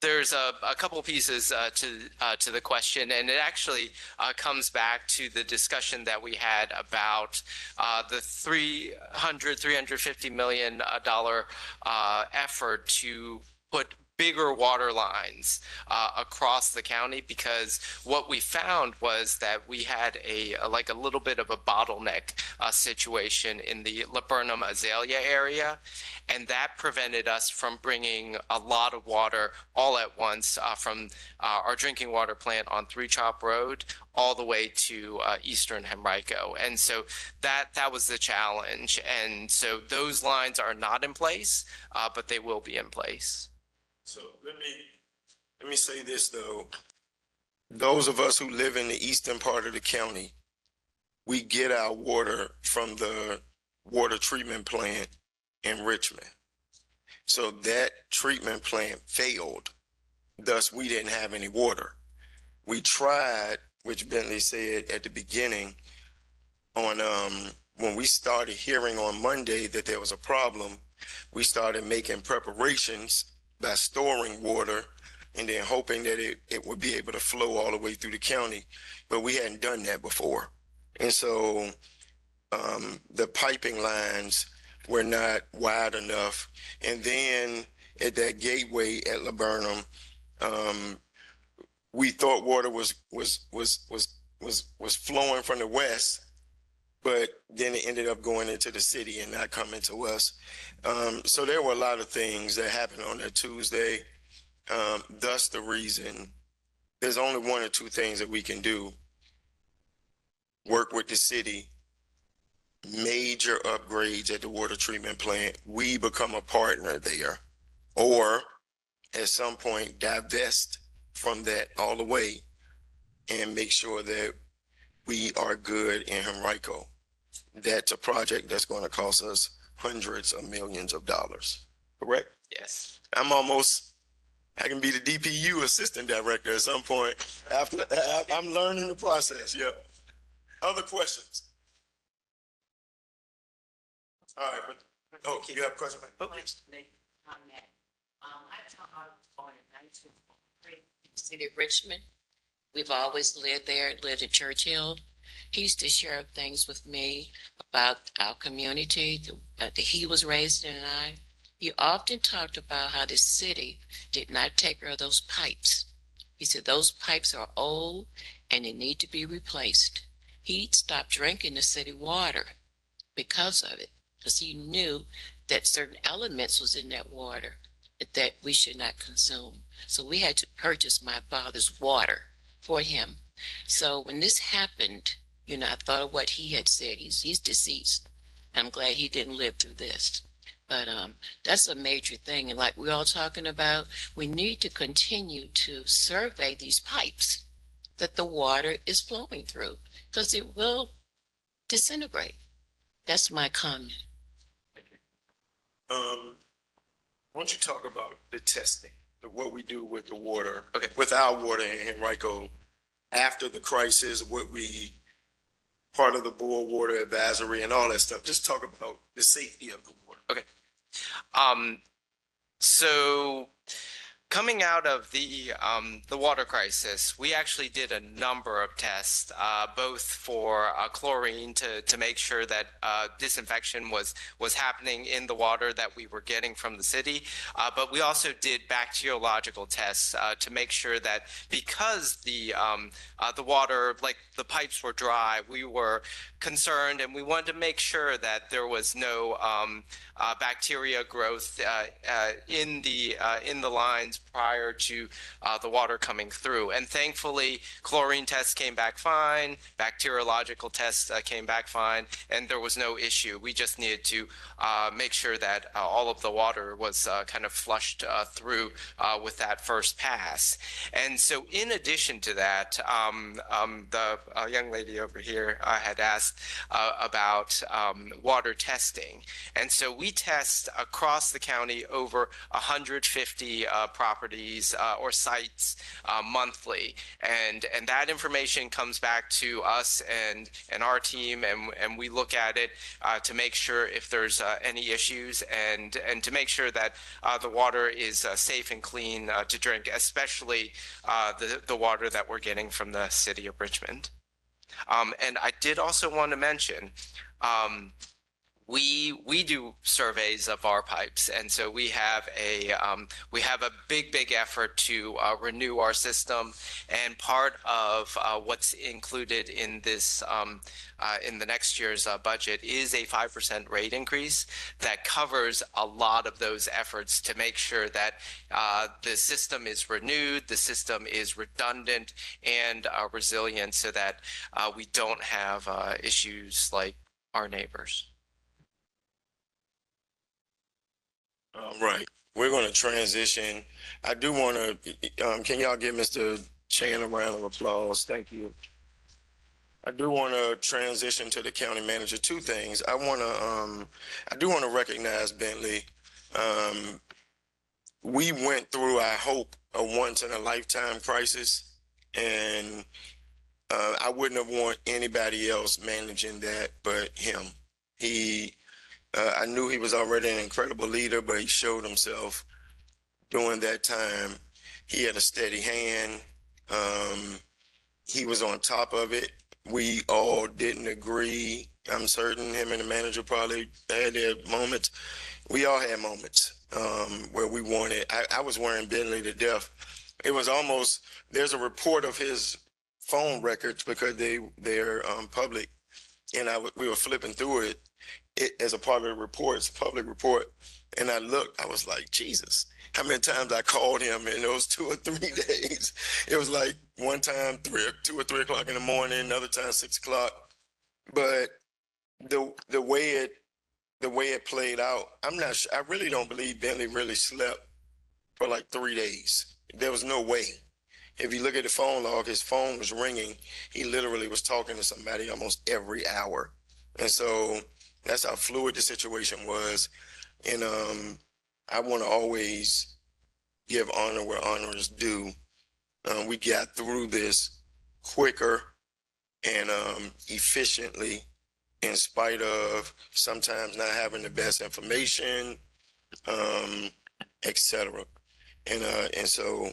there's a couple pieces to the question, and it actually comes back to the discussion that we had about the $350 million effort to put bigger water lines across the county, because what we found was that we had a little bit of a bottleneck situation in the Laburnum Azalea area, and that prevented us from bringing a lot of water all at once from our drinking water plant on Three Chop Road all the way to Eastern Henrico. And so that was the challenge. And so those lines are not in place, but they will be in place. So let me say this though. Those of us who live in the eastern part of the county, we get our water from the water treatment plant in Richmond. So that treatment plant failed. Thus, we didn't have any water. We tried, which Bentley said at the beginning, on when we started hearing on Monday that there was a problem, we started making preparations by storing water and then hoping that it would be able to flow all the way through the county. But we hadn't done that before. And so the piping lines were not wide enough. And then at that gateway at Laburnum, we thought water was flowing from the west, but then it ended up going into the city and not coming to us. So there were a lot of things that happened on that Tuesday. Thus the reason there's only one or two things that we can do. Work with the city, major upgrades at the water treatment plant. We become a partner there, or at some point divest from that all the way and make sure that we are good in Henrico. That's a project that's going to cost us hundreds of millions of dollars. Correct? Yes. I can be the DPU assistant director at some point. After I'm learning the process. Yeah. Other questions? All right. You have a question? I born in 1943, city of Richmond. We've always lived there, lived in Churchill. He used to share things with me about our community that he was raised in, and I. He often talked about how the city did not take care of those pipes. He said those pipes are old and they need to be replaced. He stopped drinking the city water because of it, because he knew that certain elements was in that water that we should not consume. So we had to purchase my father's water for him. So when this happened, I thought of what he had said. He's deceased. I'm glad he didn't live through this. But that's a major thing. And like we're all talking about, we need to continue to survey these pipes that the water is flowing through, because it will disintegrate. That's my comment. Why don't you talk about the testing, what we do with the water, Okay. with our water in Henrico after the crisis, part of the board water advisory and all that stuff. Just talk about the safety of the water. Okay. So coming out of the water crisis, we actually did a number of tests, both for chlorine to make sure that disinfection was happening in the water that we were getting from the city. But we also did bacteriological tests to make sure that, because the water, like the pipes were dry, we were concerned, and we wanted to make sure that there was no bacteria growth in the lines prior to the water coming through. And thankfully, chlorine tests came back fine, bacteriological tests came back fine, and there was no issue. We just needed to make sure that all of the water was kind of flushed through with that first pass. And so in addition to that, the young lady over here had asked about water testing. And so we test across the county over 150 properties or sites monthly. And that information comes back to us and our team, and we look at it to make sure if there's any issues, and to make sure that the water is safe and clean to drink, especially the water that we're getting from the city of Richmond. And I did also want to mention, we do surveys of our pipes, and so we have a big effort to renew our system. And part of what's included in this in the next year's budget is a 5% rate increase that covers a lot of those efforts to make sure that the system is renewed, the system is redundant and resilient, so that we don't have issues like our neighbors. All right, we're going to transition. I do want to, can y'all give Mr. Chan a round of applause? Thank you. I do want to transition to the county manager. Two things. I do want to recognize Bentley. We went through, I hope, a once in a lifetime crisis, and I wouldn't have wanted anybody else managing that but him. I knew he was already an incredible leader, but he showed himself during that time. He had a steady hand. He was on top of it. We all didn't agree. I'm certain him and the manager probably had their moments. We all had moments where we wanted. I was wearing Bentley to death. It was almost, there's a report of his phone records because they're public, and we were flipping through it as a part of the report. It's a public report, and I looked. I was like, Jesus, how many times I called him in those 2 or 3 days? It was like one time 2 or 3 o'clock in the morning, another time 6 o'clock. But the way it played out, I'm not sure. I really don't believe Bentley really slept for like 3 days. There was no way. If you look at the phone log, his phone was ringing. He literally was talking to somebody almost every hour. And so that's how fluid the situation was. And I want to always give honor where honor is due. We got through this quicker and efficiently, in spite of sometimes not having the best information, etc. And so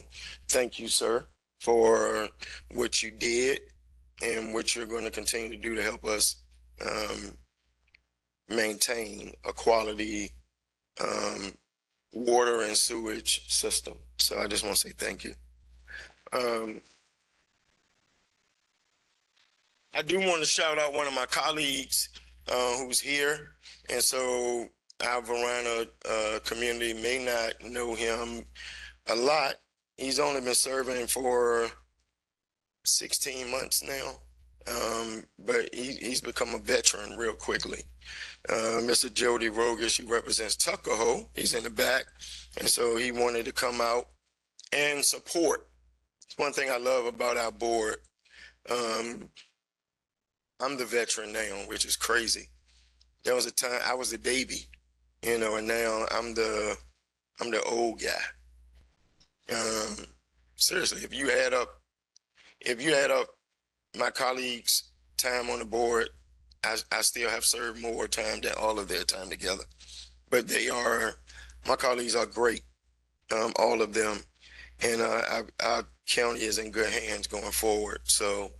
thank you, sir, for what you did and what you're going to continue to do to help us maintain a quality water and sewage system. So I just want to say thank you. I do want to shout out one of my colleagues who's here. And so our Varina community may not know him a lot. He's only been serving for 16 months now, but he's become a veteran real quickly. Mr. Jody Rogish, he represents Tuckahoe. He's in the back. And so he wanted to come out and support. It's one thing I love about our board. I'm the veteran now, which is crazy. There was a time I was a baby, and now I'm the old guy. Seriously, if you add up my colleagues' time on the board, I still have served more time than all of their time together. But my colleagues are great, all of them, and our county is in good hands going forward. So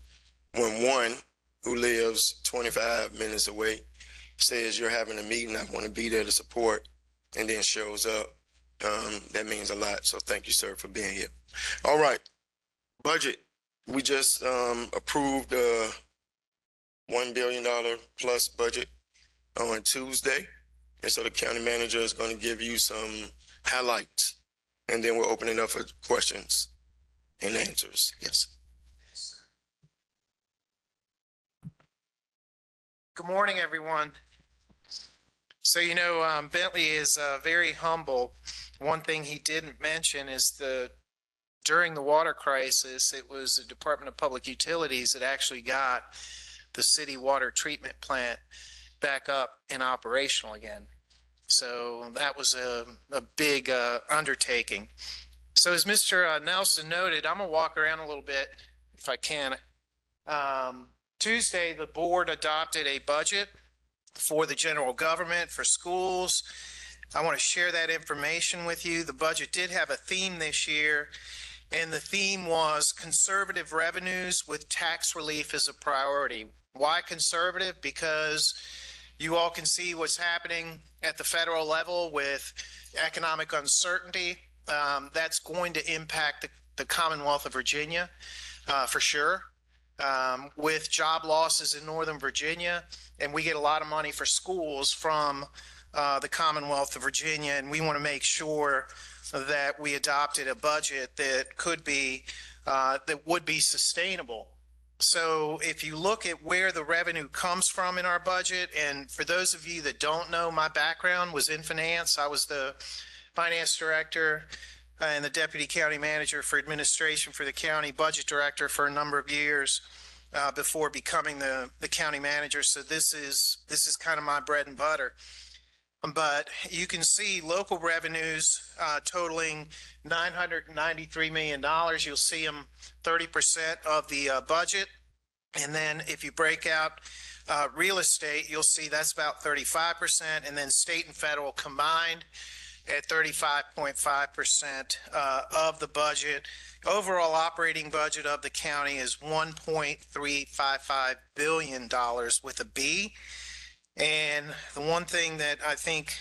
when one who lives 25 minutes away says you're having a meeting, I want to be there to support, and then shows up, that means a lot. So thank you, sir, for being here. All right, budget. We just approved a $1 billion plus budget on Tuesday. And so the county manager is going to give you some highlights, and then we'll open it up for questions and answers. Yes. Good morning, everyone. So, Bentley is very humble. One thing he didn't mention is during the water crisis, it was the Department of Public Utilities that actually got the city water treatment plant back up and operational again. So that was a big undertaking. So as Mr. Nelson noted, I'm gonna walk around a little bit if I can. Tuesday, the board adopted a budget for the general government, for schools. I want to share that information with you. The budget did have a theme this year, and the theme was conservative revenues with tax relief as a priority. Why conservative? Because you all can see what's happening at the federal level with economic uncertainty. That's going to impact the Commonwealth of Virginia for sure. With job losses in Northern Virginia, and we get a lot of money for schools from the Commonwealth of Virginia, and we want to make sure that we adopted a budget that would be sustainable. So if you look at where the revenue comes from in our budget, and for those of you that don't know, my background was in finance. I was the finance director and the deputy county manager for administration for the county, budget director for a number of years before becoming the county manager. So this is kind of my bread and butter. But you can see local revenues totaling $993 million. You'll see them 30% of the budget. And then if you break out real estate, you'll see that's about 35%. And then state and federal combined at 35.5% of the budget. Overall operating budget of the county is $1.355 billion with a B. And the one thing that I think,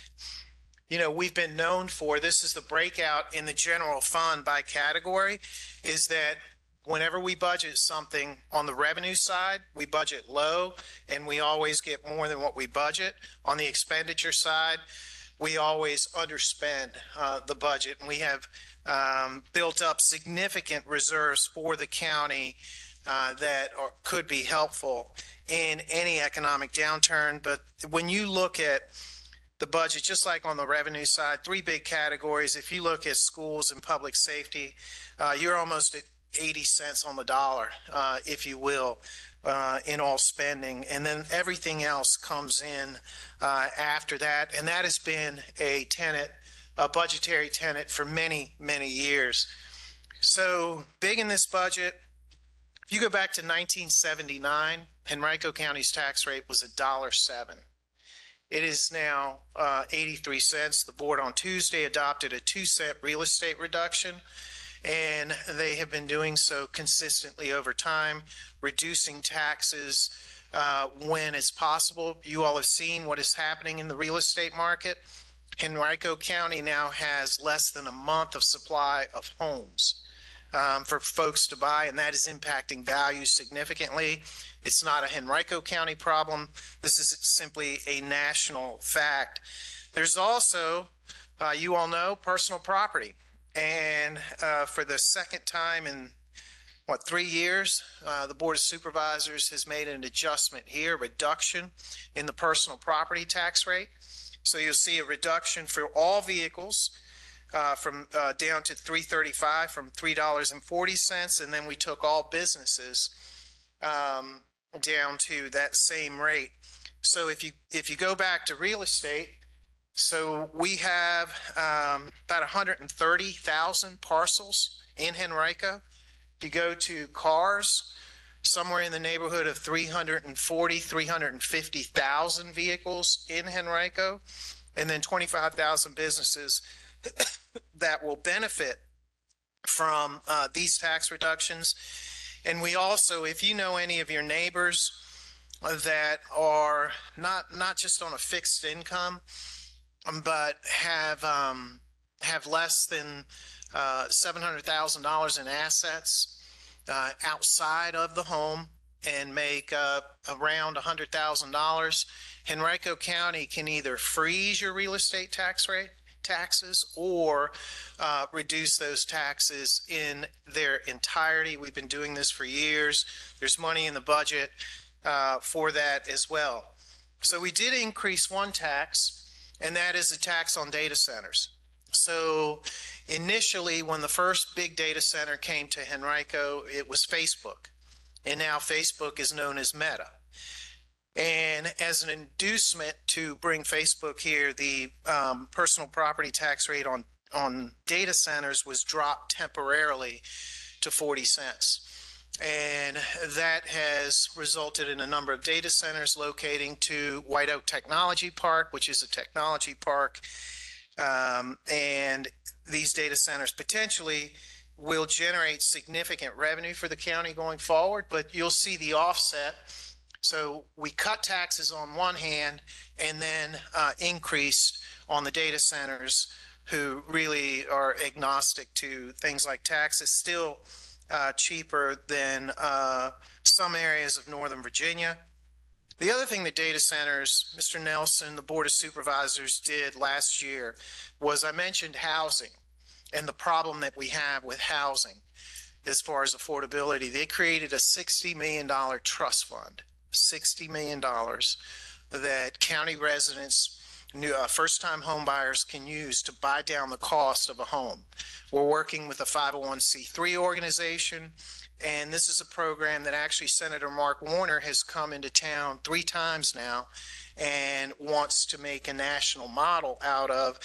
we've been known for, this is the breakout in the general fund by category, is that whenever we budget something on the revenue side, we budget low and we always get more than what we budget. On the expenditure side, we always underspend the budget. And we have built up significant reserves for the county that could be helpful in any economic downturn. But when you look at the budget, just like on the revenue side, three big categories. If you look at schools and public safety, you're almost at 80 cents on the dollar, if you will, in all spending. And then everything else comes in after that. And that has been a budgetary tenet for many, many years. So big in this budget. If you go back to 1979, Henrico County's tax rate was $1.07. It is now 83 cents. The board on Tuesday adopted a 2-cent real estate reduction, and they have been doing so consistently over time, reducing taxes when it's possible. You all have seen what is happening in the real estate market. Henrico County now has less than a month of supply of homes for folks to buy, and that is impacting value significantly. It's not a Henrico County problem. This is simply a national fact. There's also, you all know, personal property. And for the second time in, 3 years, the Board of Supervisors has made an adjustment here, reduction in the personal property tax rate. So you'll see a reduction for all vehicles from down to $3.35 from $3.40, and then we took all businesses down to that same rate. So if you go back to real estate, so we have about 130,000 parcels in Henrico. If you go to cars, somewhere in the neighborhood of 350,000 vehicles in Henrico, and then 25,000 businesses that will benefit from these tax reductions. And we also, if you know any of your neighbors that are not just on a fixed income, but have less than $700,000 in assets outside of the home and make around $100,000, Henrico County can either freeze your real estate taxes or reduce those taxes in their entirety. We've been doing this for years. There's money in the budget for that as well. So we did increase one tax, and that is a tax on data centers. So initially, when the first big data center came to Henrico, it was Facebook, and now Facebook is known as Meta. And as an inducement to bring Facebook here, the personal property tax rate on data centers was dropped temporarily to 40 cents. And that has resulted in a number of data centers locating to White Oak Technology Park, which is a technology park. And these data centers potentially will generate significant revenue for the county going forward, but you'll see the offset. So we cut taxes on one hand and then increased on the data centers who really are agnostic to things like taxes, still cheaper than some areas of Northern Virginia. The other thing the data centers, Mr. Nelson, the Board of Supervisors did last year was I mentioned housing and the problem that we have with housing as far as affordability. They created a $60 million trust fund, $60 million that county residents, first-time home buyers can use to buy down the cost of a home. We're working with a 501c3 organization, and this is a program that actually Senator Mark Warner has come into town 3 times now and wants to make a national model out of.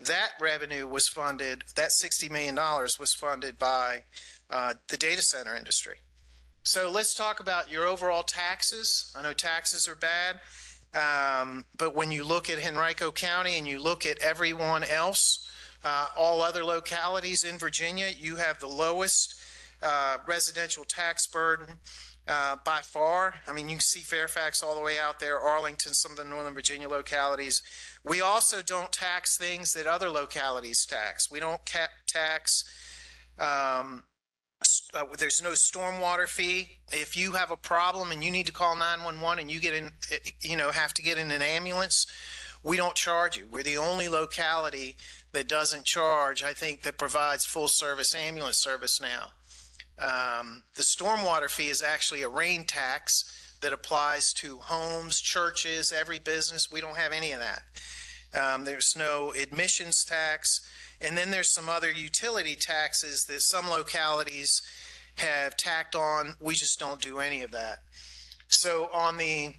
That revenue was funded, that $60 million was funded by the data center industry. So let's talk about your overall taxes. I know taxes are bad. But when you look at Henrico County and you look at everyone else, all other localities in Virginia, you have the lowest residential tax burden by far. I mean, you can see Fairfax all the way out there, Arlington, some of the Northern Virginia localities. We also don't tax things that other localities tax. We don't tax, there's no stormwater fee. If you have a problem and you need to call 911 and you get in, have to get in an ambulance, we don't charge you. We're the only locality that doesn't charge, I think, that provides full service ambulance service now. The stormwater fee is actually a rain tax that applies to homes, churches, every business. We don't have any of that. There's no admissions tax. And then there's some other utility taxes that some localities have tacked on. We just don't do any of that. So on the,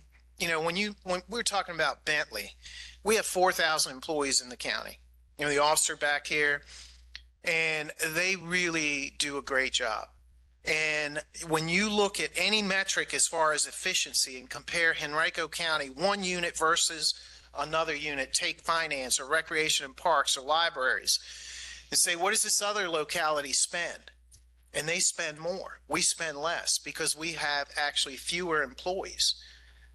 when we're talking about Bentley, we have 4,000 employees in the county. The officer back here, and they really do a great job. And when you look at any metric as far as efficiency and compare Henrico County, one unit versus another unit, take finance or recreation and parks or libraries, and say, what does this other locality spend? And they spend more. We spend less because we have actually fewer employees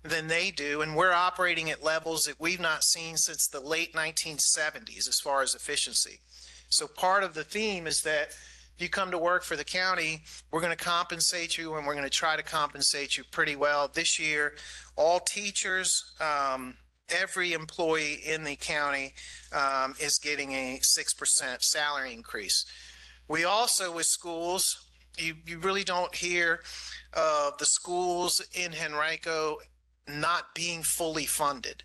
than they do. And we're operating at levels that we've not seen since the late 1970s as far as efficiency. So part of the theme is that if you come to work for the county, we're going to compensate you, and we're going to try to compensate you pretty well. This year, all teachers, every employee in the county is getting a 6% salary increase. We also, with schools, you really don't hear of the schools in Henrico not being fully funded.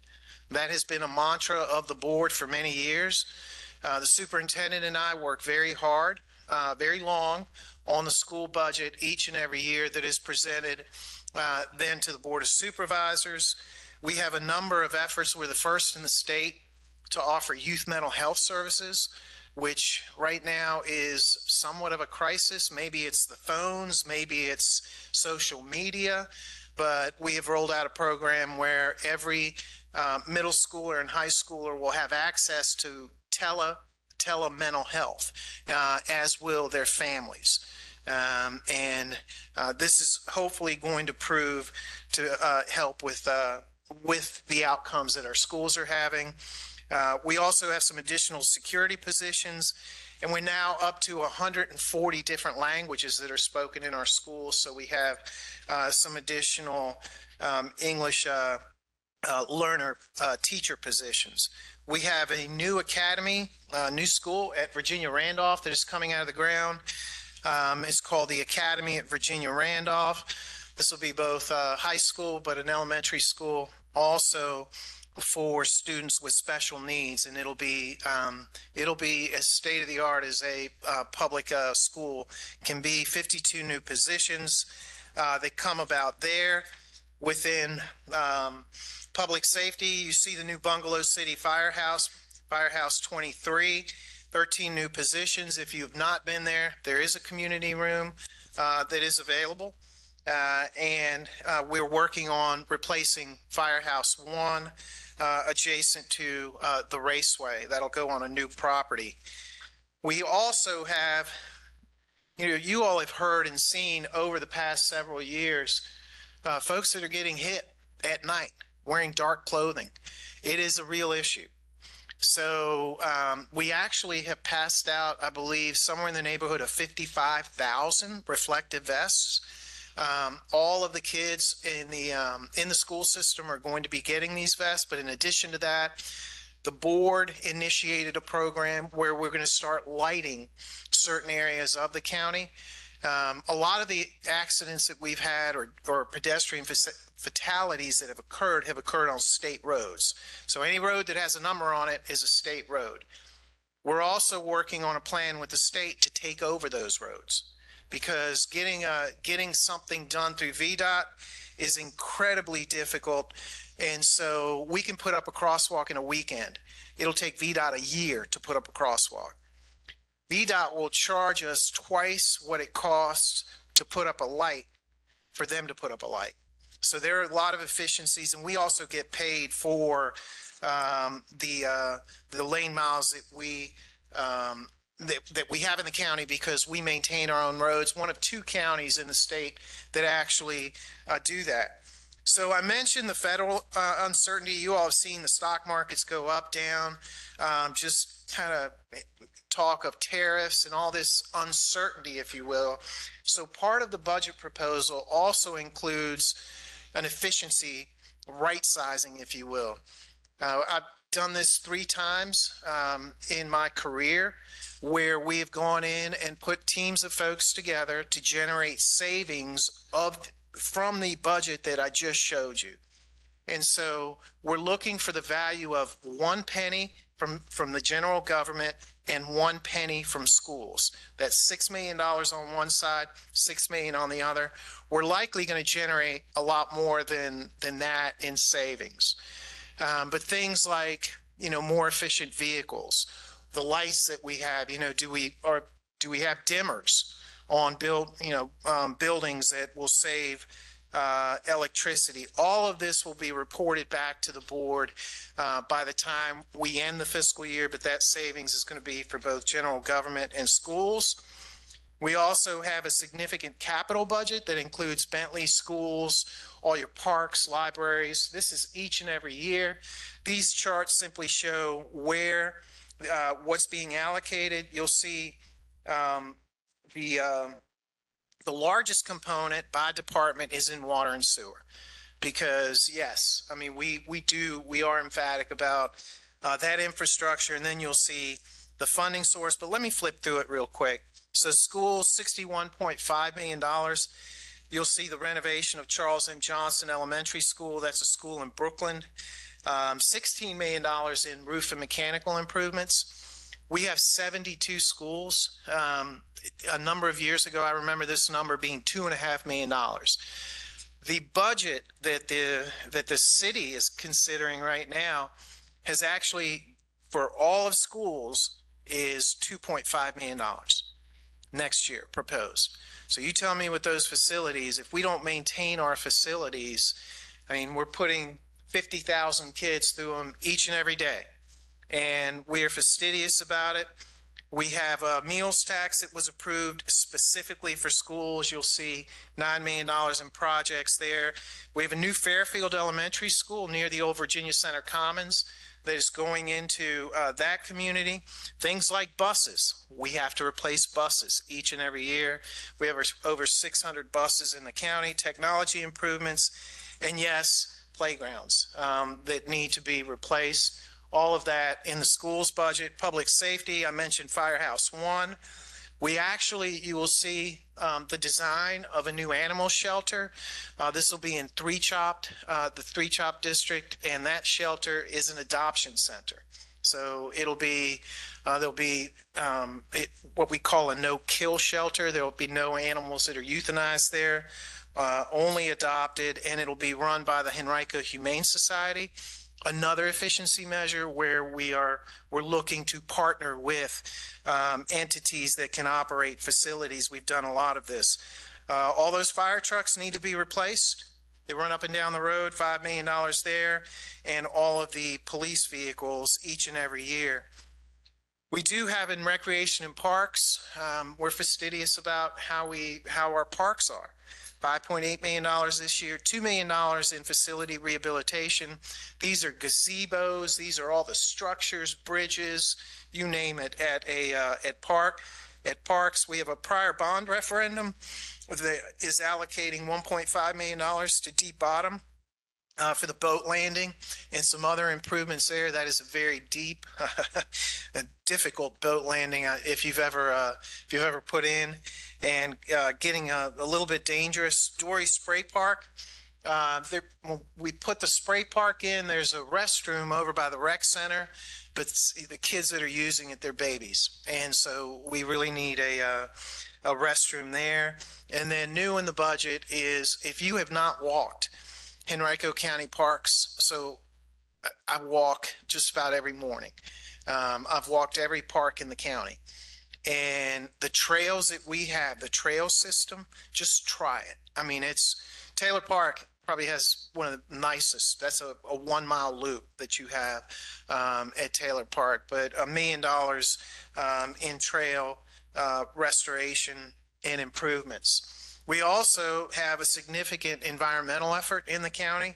That has been a mantra of the board for many years. The superintendent and I work very hard, very long on the school budget each and every year that is presented then to the Board of Supervisors. We have a number of efforts. We're the first in the state to offer youth mental health services, which right now is somewhat of a crisis. Maybe it's the phones, maybe it's social media, but we have rolled out a program where every middle schooler and high schooler will have access to tele-mental health, as will their families. And this is hopefully going to prove to help with the outcomes that our schools are having. We also have some additional security positions, and we're now up to 140 different languages that are spoken in our schools. So we have some additional English learner teacher positions. We have a new academy, new school at Virginia Randolph that is coming out of the ground. It's called the Academy at Virginia Randolph. This will be both high school, but an elementary school also for students with special needs, and it'll be as state of the art as a public school can be. 52 new positions that come about there. Within public safety, you see the new Bungalow City Firehouse 23, 13 new positions. If you have not been there, there is a community room that is available. And we're working on replacing Firehouse 1 adjacent to the raceway. That'll go on a new property. We also have, you all have heard and seen over the past several years, folks that are getting hit at night wearing dark clothing. It is a real issue. So we actually have passed out, I believe, somewhere in the neighborhood of 55,000 reflective vests. All of the kids in the school system are going to be getting these vests, but in addition to that, the board initiated a program where we're going to start lighting certain areas of the county. A lot of the accidents that we've had or pedestrian fatalities that have occurred on state roads. So any road that has a number on it is a state road. We're also working on a plan with the state to take over those roads, because getting something done through VDOT is incredibly difficult. And so we can put up a crosswalk in a weekend. It'll take VDOT a year to put up a crosswalk. VDOT will charge us twice what it costs to put up a light for them to put up a light. So there are a lot of efficiencies, and we also get paid for the lane miles that we have in the county because we maintain our own roads. One of 2 counties in the state that actually do that. So I mentioned the federal uncertainty. You all have seen the stock markets go up, down, just kind of talk of tariffs and all this uncertainty, if you will. So part of the budget proposal also includes an efficiency right sizing, if you will. I've done this 3 times in my career where we have gone in and put teams of folks together to generate savings from the budget that I just showed you. And so we're looking for the value of 1 penny from the general government and 1 penny from schools. That's $6 million on one side, $6 million on the other. We're likely going to generate a lot more than that in savings. But things like, more efficient vehicles, the lights that we have, do we have dimmers on buildings that will save electricity? All of this will be reported back to the board by the time we end the fiscal year, but that savings is going to be for both general government and schools. We also have a significant capital budget that includes Bentley schools, all your parks, libraries. This is each and every year. These charts simply show where what's being allocated. You'll see the largest component by department is in water and sewer, because yes, I mean we are emphatic about that infrastructure, and then you'll see the funding source. But let me flip through it real quick. So schools, $61.5 million. You'll see the renovation of Charles M. Johnson Elementary School. That's a school in Brooklyn. $16 million in roof and mechanical improvements. We have 72 schools. A number of years ago, I remember this number being $2.5 million. The budget that the city is considering right now has actually, for all of schools, is $2.5 million next year proposed. So you tell me with those facilities, if we don't maintain our facilities, I mean, we're putting 50,000 kids through them each and every day, and we are fastidious about it. We have a meals tax that was approved specifically for schools. You'll see $9 million in projects there. We have a new Fairfield Elementary School near the old Virginia Center Commons that is going into that community. Things like buses. We have to replace buses each and every year. We have over 600 buses in the county. Technology improvements, and yes, playgrounds that need to be replaced. All of that in the schools budget. Public safety, I mentioned Firehouse 1. We actually, you will see the design of a new animal shelter. This will be in the Three Chop district, and that shelter is an adoption center. So it'll be, there'll be what we call a no-kill shelter. There will be no animals that are euthanized there, only adopted, and it'll be run by the Henrico Humane Society. Another efficiency measure where we're looking to partner with entities that can operate facilities. We've done a lot of this. All those fire trucks need to be replaced. They run up and down the road, $5 million there, and all of the police vehicles each and every year. We do have in recreation and parks, we're fastidious about how our parks are. $5.8 million this year, $2 million in facility rehabilitation. These are gazebos. These are all the structures, bridges, you name it, at parks. We have a prior bond referendum that is allocating $1.5 million to Deep Bottom for the boat landing and some other improvements there. That is a very deep, difficult boat landing if you've ever put in, and getting a little bit dangerous. Dory Spray Park. We put the spray park in. There's a restroom over by the rec center, but the kids that are using it, they're babies, and so we really need a restroom there. And then new in the budget is, if you have not walked Henrico County parks, so I walk just about every morning. I've walked every park in the county, and the trails that we have, the trail system, just try it. I mean, it's Taylor Park probably has one of the nicest. That's a 1 mile loop that you have at Taylor Park, but $1 million in trail restoration and improvements. We also have a significant environmental effort in the county,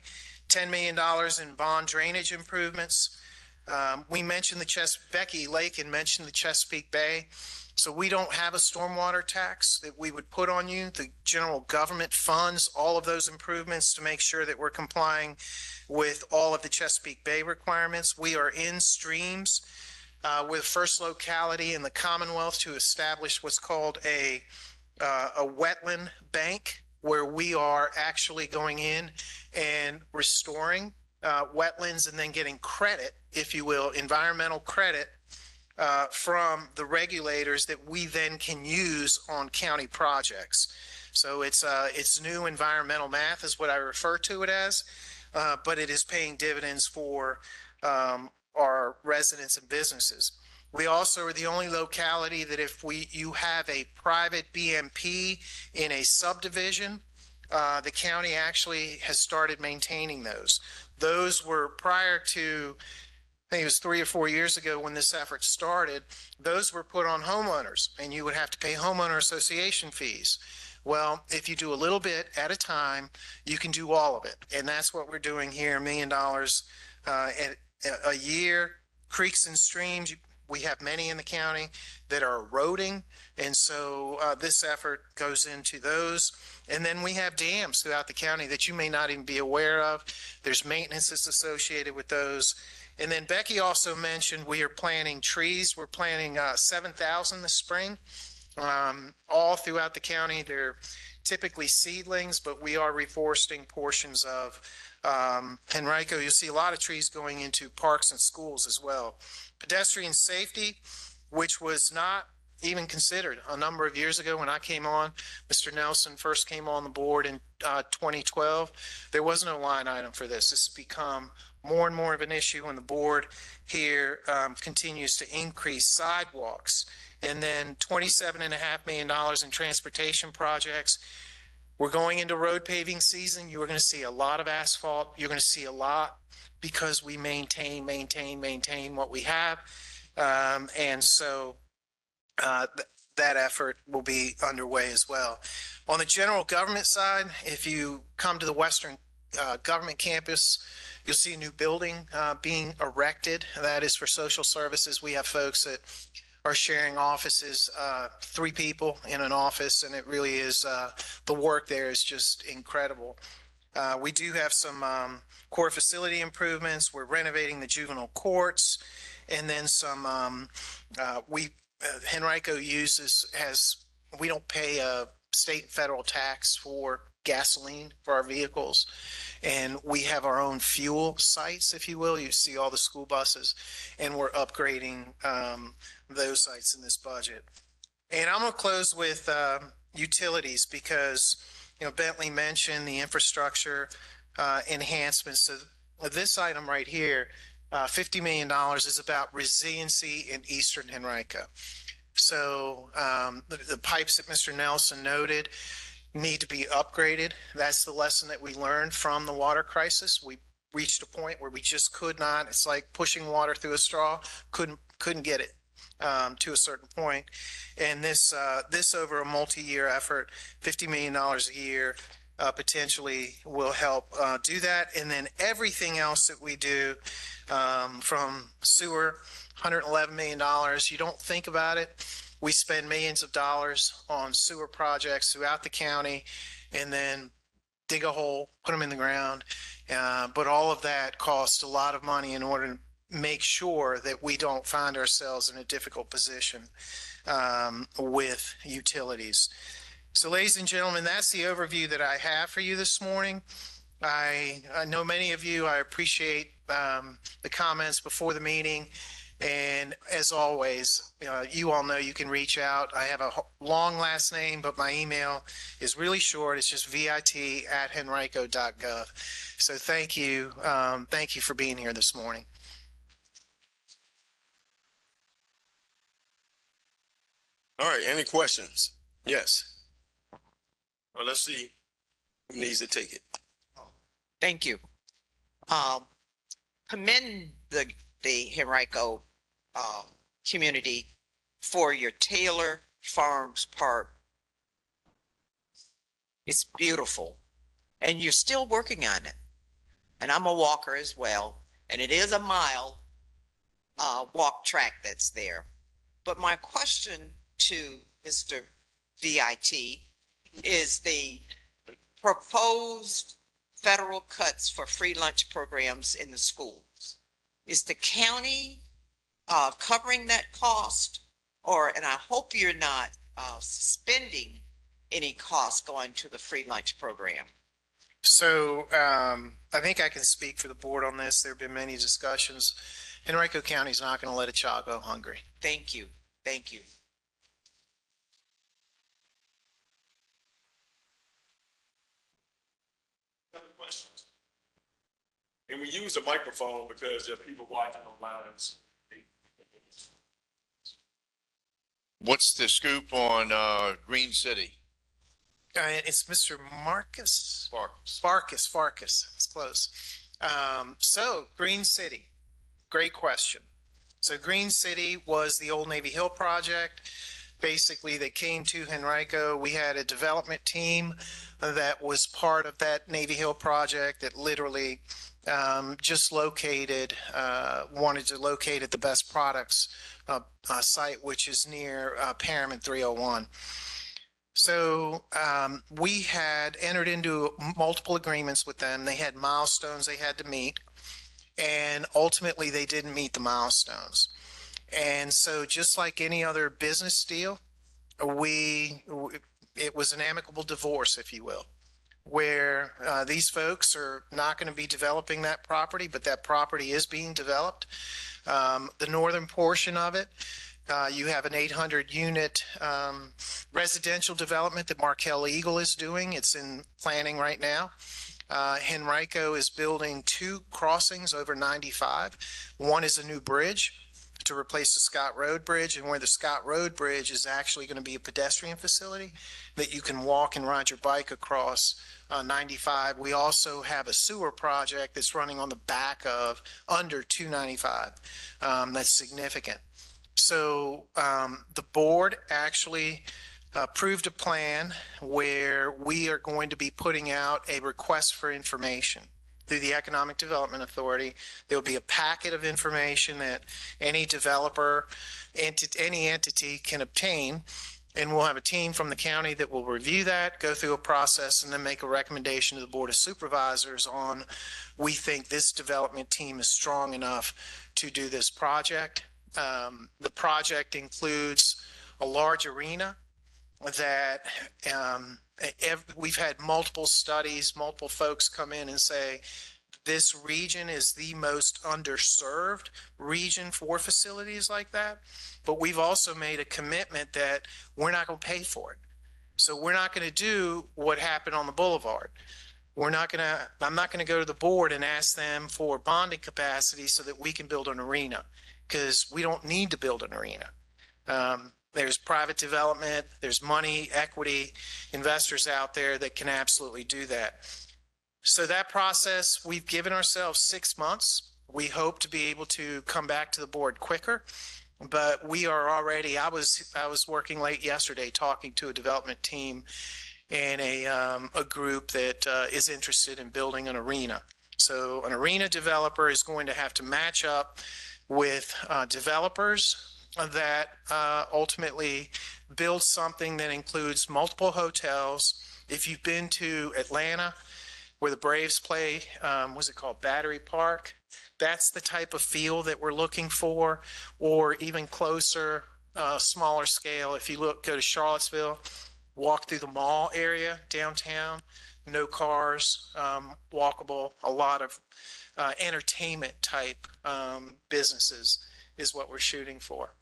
$10 million in bond drainage improvements. We mentioned Becky Lakin mentioned the Chesapeake Bay. So we don't have a stormwater tax that we would put on you. The general government funds all of those improvements to make sure that we're complying with all of the Chesapeake Bay requirements. We are in streams. We're the first locality in the Commonwealth to establish what's called a wetland bank, where we are actually going in and restoring wetlands and then getting credit, if you will, environmental credit from the regulators that we then can use on county projects. So it's new environmental math is what I refer to it as, but it is paying dividends for our residents and businesses. We also are the only locality that if you have a private BMP in a subdivision, the county actually has started maintaining those. Those were prior to, I think it was 3 or 4 years ago when this effort started, those were put on homeowners and you would have to pay homeowner association fees. Well, if you do a little bit at a time, you can do all of it. And that's what we're doing here, $1 million a year. Creeks and streams, we have many in the county that are eroding. And so this effort goes into those. And then we have dams throughout the county that you may not even be aware of. There's maintenance that's associated with those. And then Becky also mentioned we are planting trees. We're planting 7,000 this spring, all throughout the county. They're typically seedlings, but we are reforesting portions of Henrico. You'll see a lot of trees going into parks and schools as well. Pedestrian safety, which was not even considered a number of years ago when I came on. Mr. Nelson first came on the board in 2012. There was no line item for this. This has become more and more of an issue when the board here continues to increase sidewalks. And then $27.5 million in transportation projects. We're going into road paving season. You're going to see a lot of asphalt. You're going to see a lot because we maintain what we have. And so that effort will be underway as well. On the general government side, if you come to the Western Government Campus, you'll see a new building being erected. That is for social services. We have folks that are sharing offices, 3 people in an office, and it really is, the work there is just incredible. We do have some core facility improvements. We're renovating the juvenile courts, and then some, Henrico we don't pay a state and federal tax for gasoline for our vehicles. And we have our own fuel sites, if you will. You see all the school buses, and we're upgrading those sites in this budget. And I'm going to close with utilities because, Bentley mentioned the infrastructure enhancements. So this item right here, $50 million, is about resiliency in Eastern Henrico. So the pipes that Mr. Nelson noted need to be upgraded. That's the lesson that we learned from the water crisis. We reached a point where we just could not. It's like pushing water through a straw. Couldn't get it to a certain point. And this over a multi-year effort, $50 million a year, potentially will help do that. And then everything else that we do, from sewer, $111 million. You don't think about it. We spend millions of dollars on sewer projects throughout the county and then dig a hole, put them in the ground. But all of that costs a lot of money in order to make sure that we don't find ourselves in a difficult position with utilities. So ladies and gentlemen, that's the overview that I have for you this morning. I know many of you, I appreciate the comments before the meeting. And as always, you all know you can reach out. I have a long last name, but my email is really short. It's just vit@henrico.gov. So thank you. Thank you for being here this morning. All right, any questions? Yes. Well, let's see who needs to take it. Thank you. Commend the Henrico community for your Taylor Farms Park. It's beautiful, and you're still working on it. And I'm a walker as well, and it is a mile walk track that's there. But my question to Mr. VIT is the proposed federal cuts for free lunch programs in the schools. Is the county covering that cost? And I hope you're not suspending any costs going to the free lunch program. So I think I can speak for the board on this. There have been many discussions. Henrico County is not going to let a child go hungry. Thank you. Thank you. Other questions? And we use the microphone because there are people watching online. What's the scoop on Green City? It's Mr. Marcus. Farkas. Farkas. It's close. So Green City, great question. So Green City was the old Navy Hill project. Basically, they came to Henrico. We had a development team that was part of that Navy Hill project that literally just wanted to locate at the best products site, which is near Perham and 301. So we had entered into multiple agreements with them. They had milestones they had to meet, and ultimately they didn't meet the milestones. And so just like any other business deal, it was an amicable divorce, if you will, where these folks are not going to be developing that property, but that property is being developed. The northern portion of it, you have an 800 unit residential development that Markel Eagle is doing. It's in planning right now. Henrico is building 2 crossings over 95. One is a new bridge to replace the Scott Road Bridge, and where the Scott Road Bridge is actually going to be a pedestrian facility that you can walk and ride your bike across 95. We also have a sewer project that's running on the back of under 295. That's significant. So the board actually approved a plan where we are going to be putting out a request for information through the Economic Development Authority. There will be a packet of information that any developer, any entity can obtain, and we'll have a team from the county that will review that, go through a process, and then make a recommendation to the Board of Supervisors on, we think this development team is strong enough to do this project. The project includes a large arena that we've had multiple studies, multiple folks come in and say, this region is the most underserved region for facilities like that. But we've also made a commitment that we're not going to pay for it. So we're not going to do what happened on the boulevard. I'm not going to go to the board and ask them for bonding capacity so that we can build an arena, because we don't need to build an arena. There's private development, there's money, equity, investors out there that can absolutely do that. So that process, we've given ourselves 6 months. We hope to be able to come back to the board quicker, but we are already, I was working late yesterday talking to a development team and a group that is interested in building an arena. So an arena developer is going to have to match up with developers that ultimately build something that includes multiple hotels. If you've been to Atlanta, where the Braves play, what's it called, Battery Park, that's the type of feel that we're looking for. Or even closer, smaller scale, if you go to Charlottesville, walk through the mall area downtown, no cars, walkable, a lot of entertainment type businesses is what we're shooting for.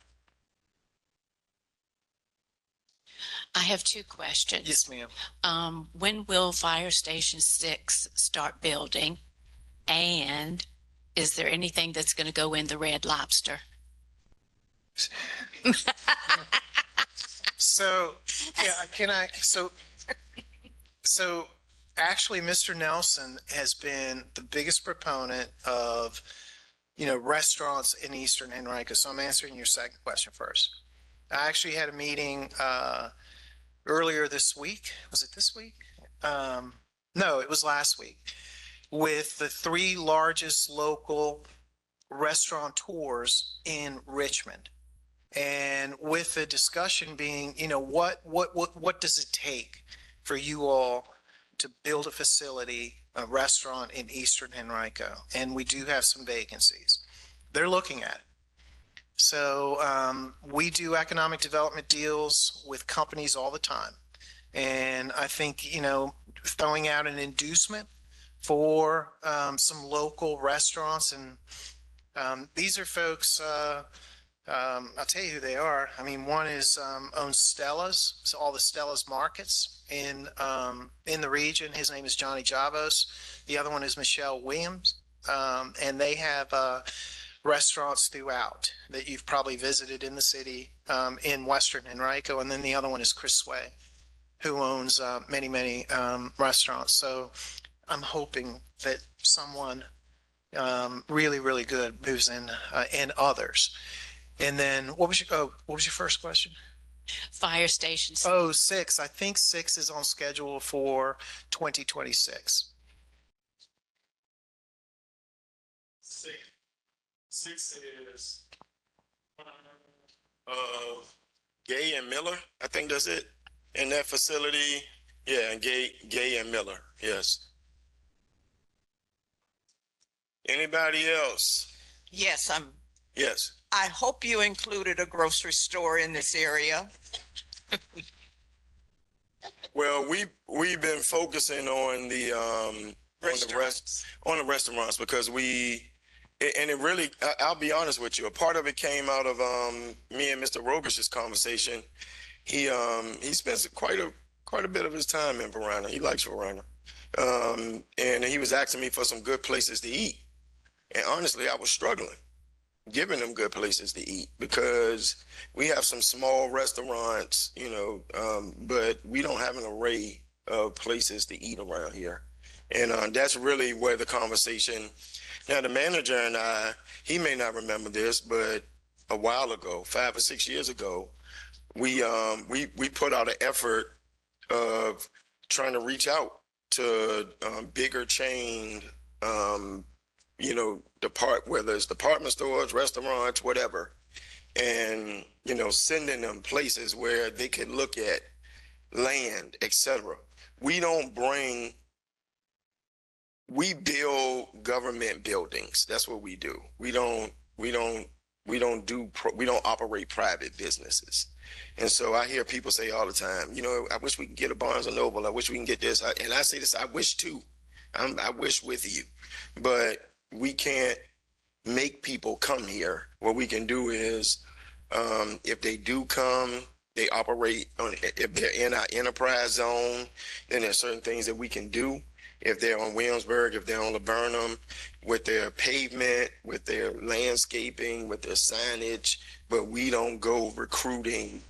I have 2 questions. Yes, ma'am. When will Fire Station 6 start building? And is there anything that's going to go in the Red Lobster? So, yeah, so Actually, Mr. Nelson has been the biggest proponent of, restaurants in Eastern Henrico. So I'm answering your second question first. I actually had a meeting earlier this week. Was it this week? No, it was last week, with the three largest local restaurateurs in Richmond. And with the discussion being, what does it take for you all to build a facility, a restaurant in Eastern Henrico? And we do have some vacancies. They're looking at it. So we do economic development deals with companies all the time. And I think, throwing out an inducement for some local restaurants. And these are folks, I'll tell you who they are. I mean, one is owns Stella's, so all the Stella's markets in the region. His name is Johnny Javos. The other one is Michelle Williams. And they have restaurants throughout that you've probably visited in the city in Western Henrico. And then the other one is Chris Sway, who owns many restaurants. So I'm hoping that someone really, really good moves in, and others. And then what was your first question? Fire stations. Oh, 6. I think 6 is on schedule for 2026. 6 is Gay and Miller. I think that's it. In that facility, yeah, Gay and Miller. Yes. Anybody else? Yes, Yes. I hope you included a grocery store in this area. Well, we've been focusing on the restaurants because it really, I'll be honest with you, a part of it came out of me and Mr. Rogish's conversation. He spends quite a bit of his time in Varina. He likes Varina. And he was asking me for some good places to eat. And honestly, I was struggling giving them good places to eat because we have some small restaurants, but we don't have an array of places to eat around here. And that's really where the conversation. Now, the manager and I, he may not remember this, but a while ago, 5 or 6 years ago, we put out an effort of trying to reach out to bigger chain, whether it's department stores, restaurants, whatever, and sending them places where they can look at land, etc. We build government buildings. That's what we do. We don't operate private businesses. And so I hear people say all the time, I wish we could get a Barnes and Noble. I wish we can get this. And I say this, I wish too. I wish with you, but we can't make people come here. What we can do is, if they do come, they operate if they're in our enterprise zone, then there's certain things that we can do. If they're on Williamsburg, if they're on Laburnum, with their pavement, with their landscaping, with their signage, but we don't go recruiting.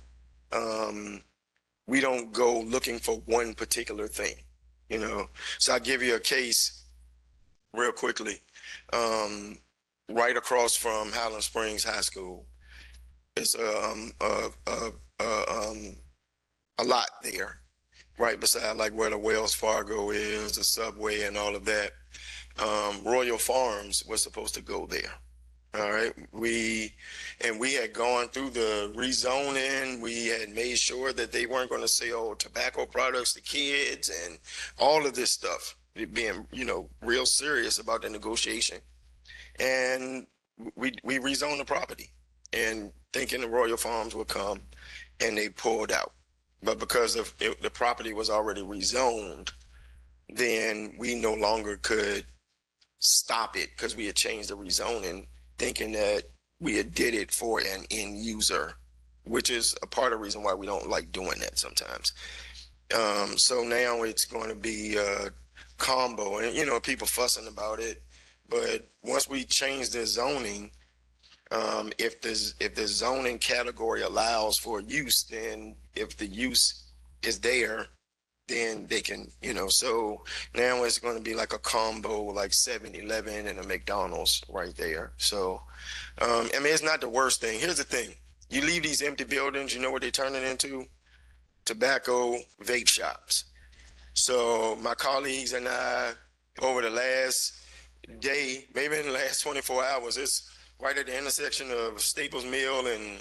We don't go looking for one particular thing, So I'll give you a case real quickly. Right across from Highland Springs High School, it's a lot there, right beside like where the Wells Fargo is, the subway, and all of that. Royal Farms was supposed to go there. All right, we had gone through the rezoning. We had made sure that they weren't going to sell tobacco products to kids and all of this stuff. Being real serious about the negotiation. And we rezoned the property and thinking the Royal Farms would come, and they pulled out. But because the property was already rezoned, then we no longer could stop it because we had changed the rezoning, thinking that we had did it for an end user, which is a part of the reason why we don't like doing that sometimes. So now it's going to be a combo, and people fussing about it. But once we change the zoning, if the zoning category allows for use, then if the use is there, then they can, so now it's going to be like a combo, like 7-Eleven and a McDonald's right there. So, I mean, it's not the worst thing. Here's the thing. You leave these empty buildings, you know what they turn it into? Tobacco vape shops. So my colleagues and I, over the last day, maybe in the last 24 hours, it's right at the intersection of Staples Mill and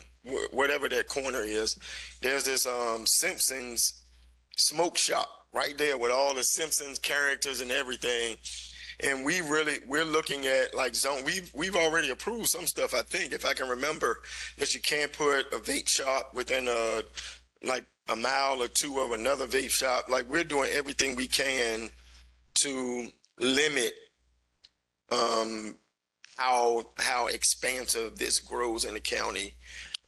whatever that corner is. There's this Simpsons smoke shop right there with all the Simpsons characters and everything. And we're looking at like zone. We've already approved some stuff, I think, if I can remember, that you can't put a vape shop within like a mile or two of another vape shop. Like we're doing everything we can to limit how expansive this grows in the county.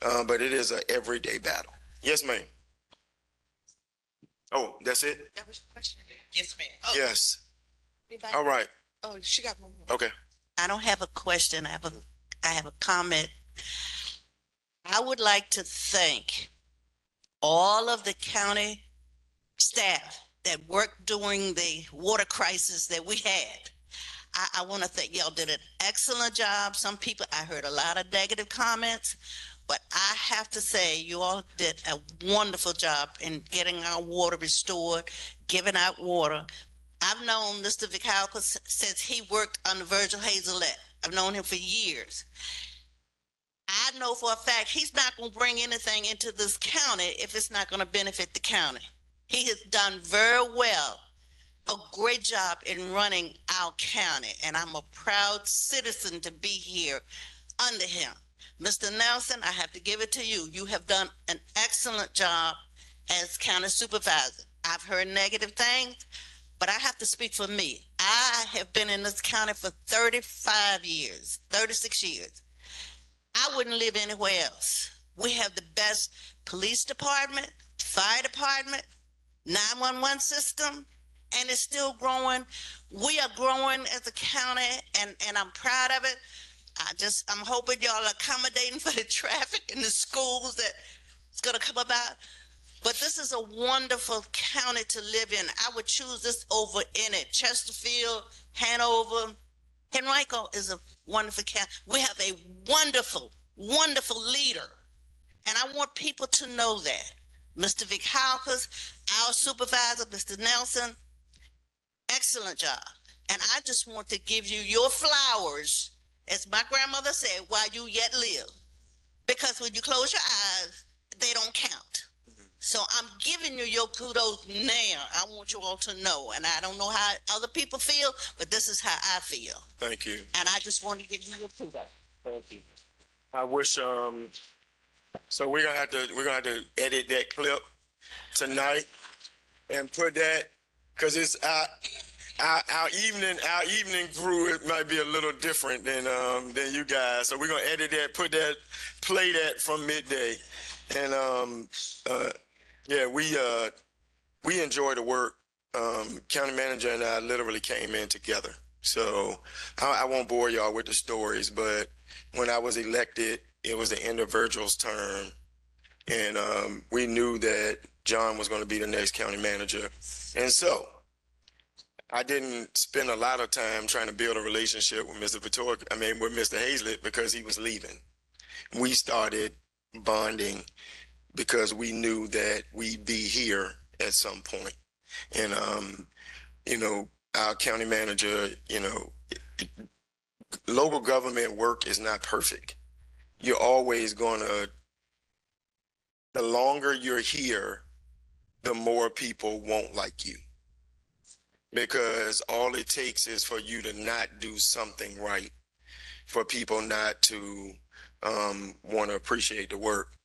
But it is an everyday battle. Yes, ma'am. Oh, that's it? That was your question? Yes, ma'am. Oh, Yes. anybody? All right. Oh, she got one more. Okay. I don't have a question. I have a comment. I would like to thank all of the county staff that worked during the water crisis that we had. I want to thank y'all did an excellent job. Some people, I heard a lot of negative comments, but I have to say you all did a wonderful job in getting our water restored, giving out water. I've known Mr. Vichalka since he worked under Virgil Hazelette. I've known him for years. I know for a fact he's not going to bring anything into this county if it's not going to benefit the county. He has done very well, a great job in running our county, and I'm a proud citizen to be here under him. Mr. Nelson, I have to give it to you. You have done an excellent job as county supervisor. I've heard negative things, but I have to speak for me. I have been in this county for 35 years, 36 years. I wouldn't live anywhere else. We have the best police department, fire department, 911 system, and it's still growing. We are growing as a county, and I'm proud of it. I'm hoping y'all are accommodating for the traffic in the schools that it's going to come about. But this is a wonderful county to live in. I would choose this over any. Chesterfield, Hanover. Henrico is a wonderful county. We have a wonderful, wonderful leader. And I want people to know that. Mr. Vichalka, our supervisor, Mr. Nelson, excellent job. And I just want to give you your flowers, as my grandmother said, while you yet live. Because when you close your eyes, they don't count. So I'm giving you your kudos now. I want you all to know. And I don't know how other people feel, but this is how I feel. Thank you. And I just want to give you your kudos. Thank you. I wish so we're gonna have to edit that clip tonight and put that, because it's our evening crew, it might be a little different than you guys. So we're gonna edit that, play that from midday. And yeah, we enjoy the work. County manager and I literally came in together. So I won't bore y'all with the stories, but when I was elected, it was the end of Virgil's term, and we knew that John was going to be the next county manager. And so I didn't spend a lot of time trying to build a relationship with with Mr. Hazlett, because he was leaving. We started bonding because we knew that we'd be here at some point. And, our county manager, local government work is not perfect. You're always the longer you're here, the more people won't like you. Because all it takes is for you to not do something right, for people not to want to appreciate the work.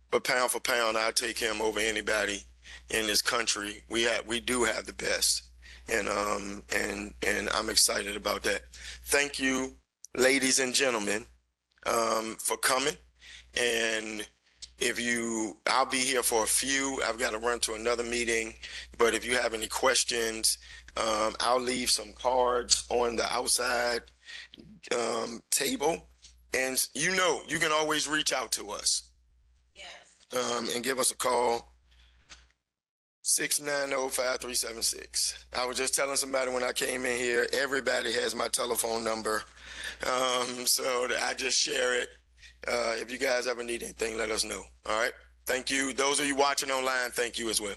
But pound for pound, I take him over anybody in this country. We do have the best, and I'm excited about that. Thank you, ladies and gentlemen, for coming. And I'll be here for a few. I've got to run to another meeting, but if you have any questions, I'll leave some cards on the outside table, and you can always reach out to us. And give us a call. 690-5376. I was just telling somebody when I came in here, everybody has my telephone number. So I just share it. If you guys ever need anything, let us know. All right. Thank you. Those of you watching online, thank you as well.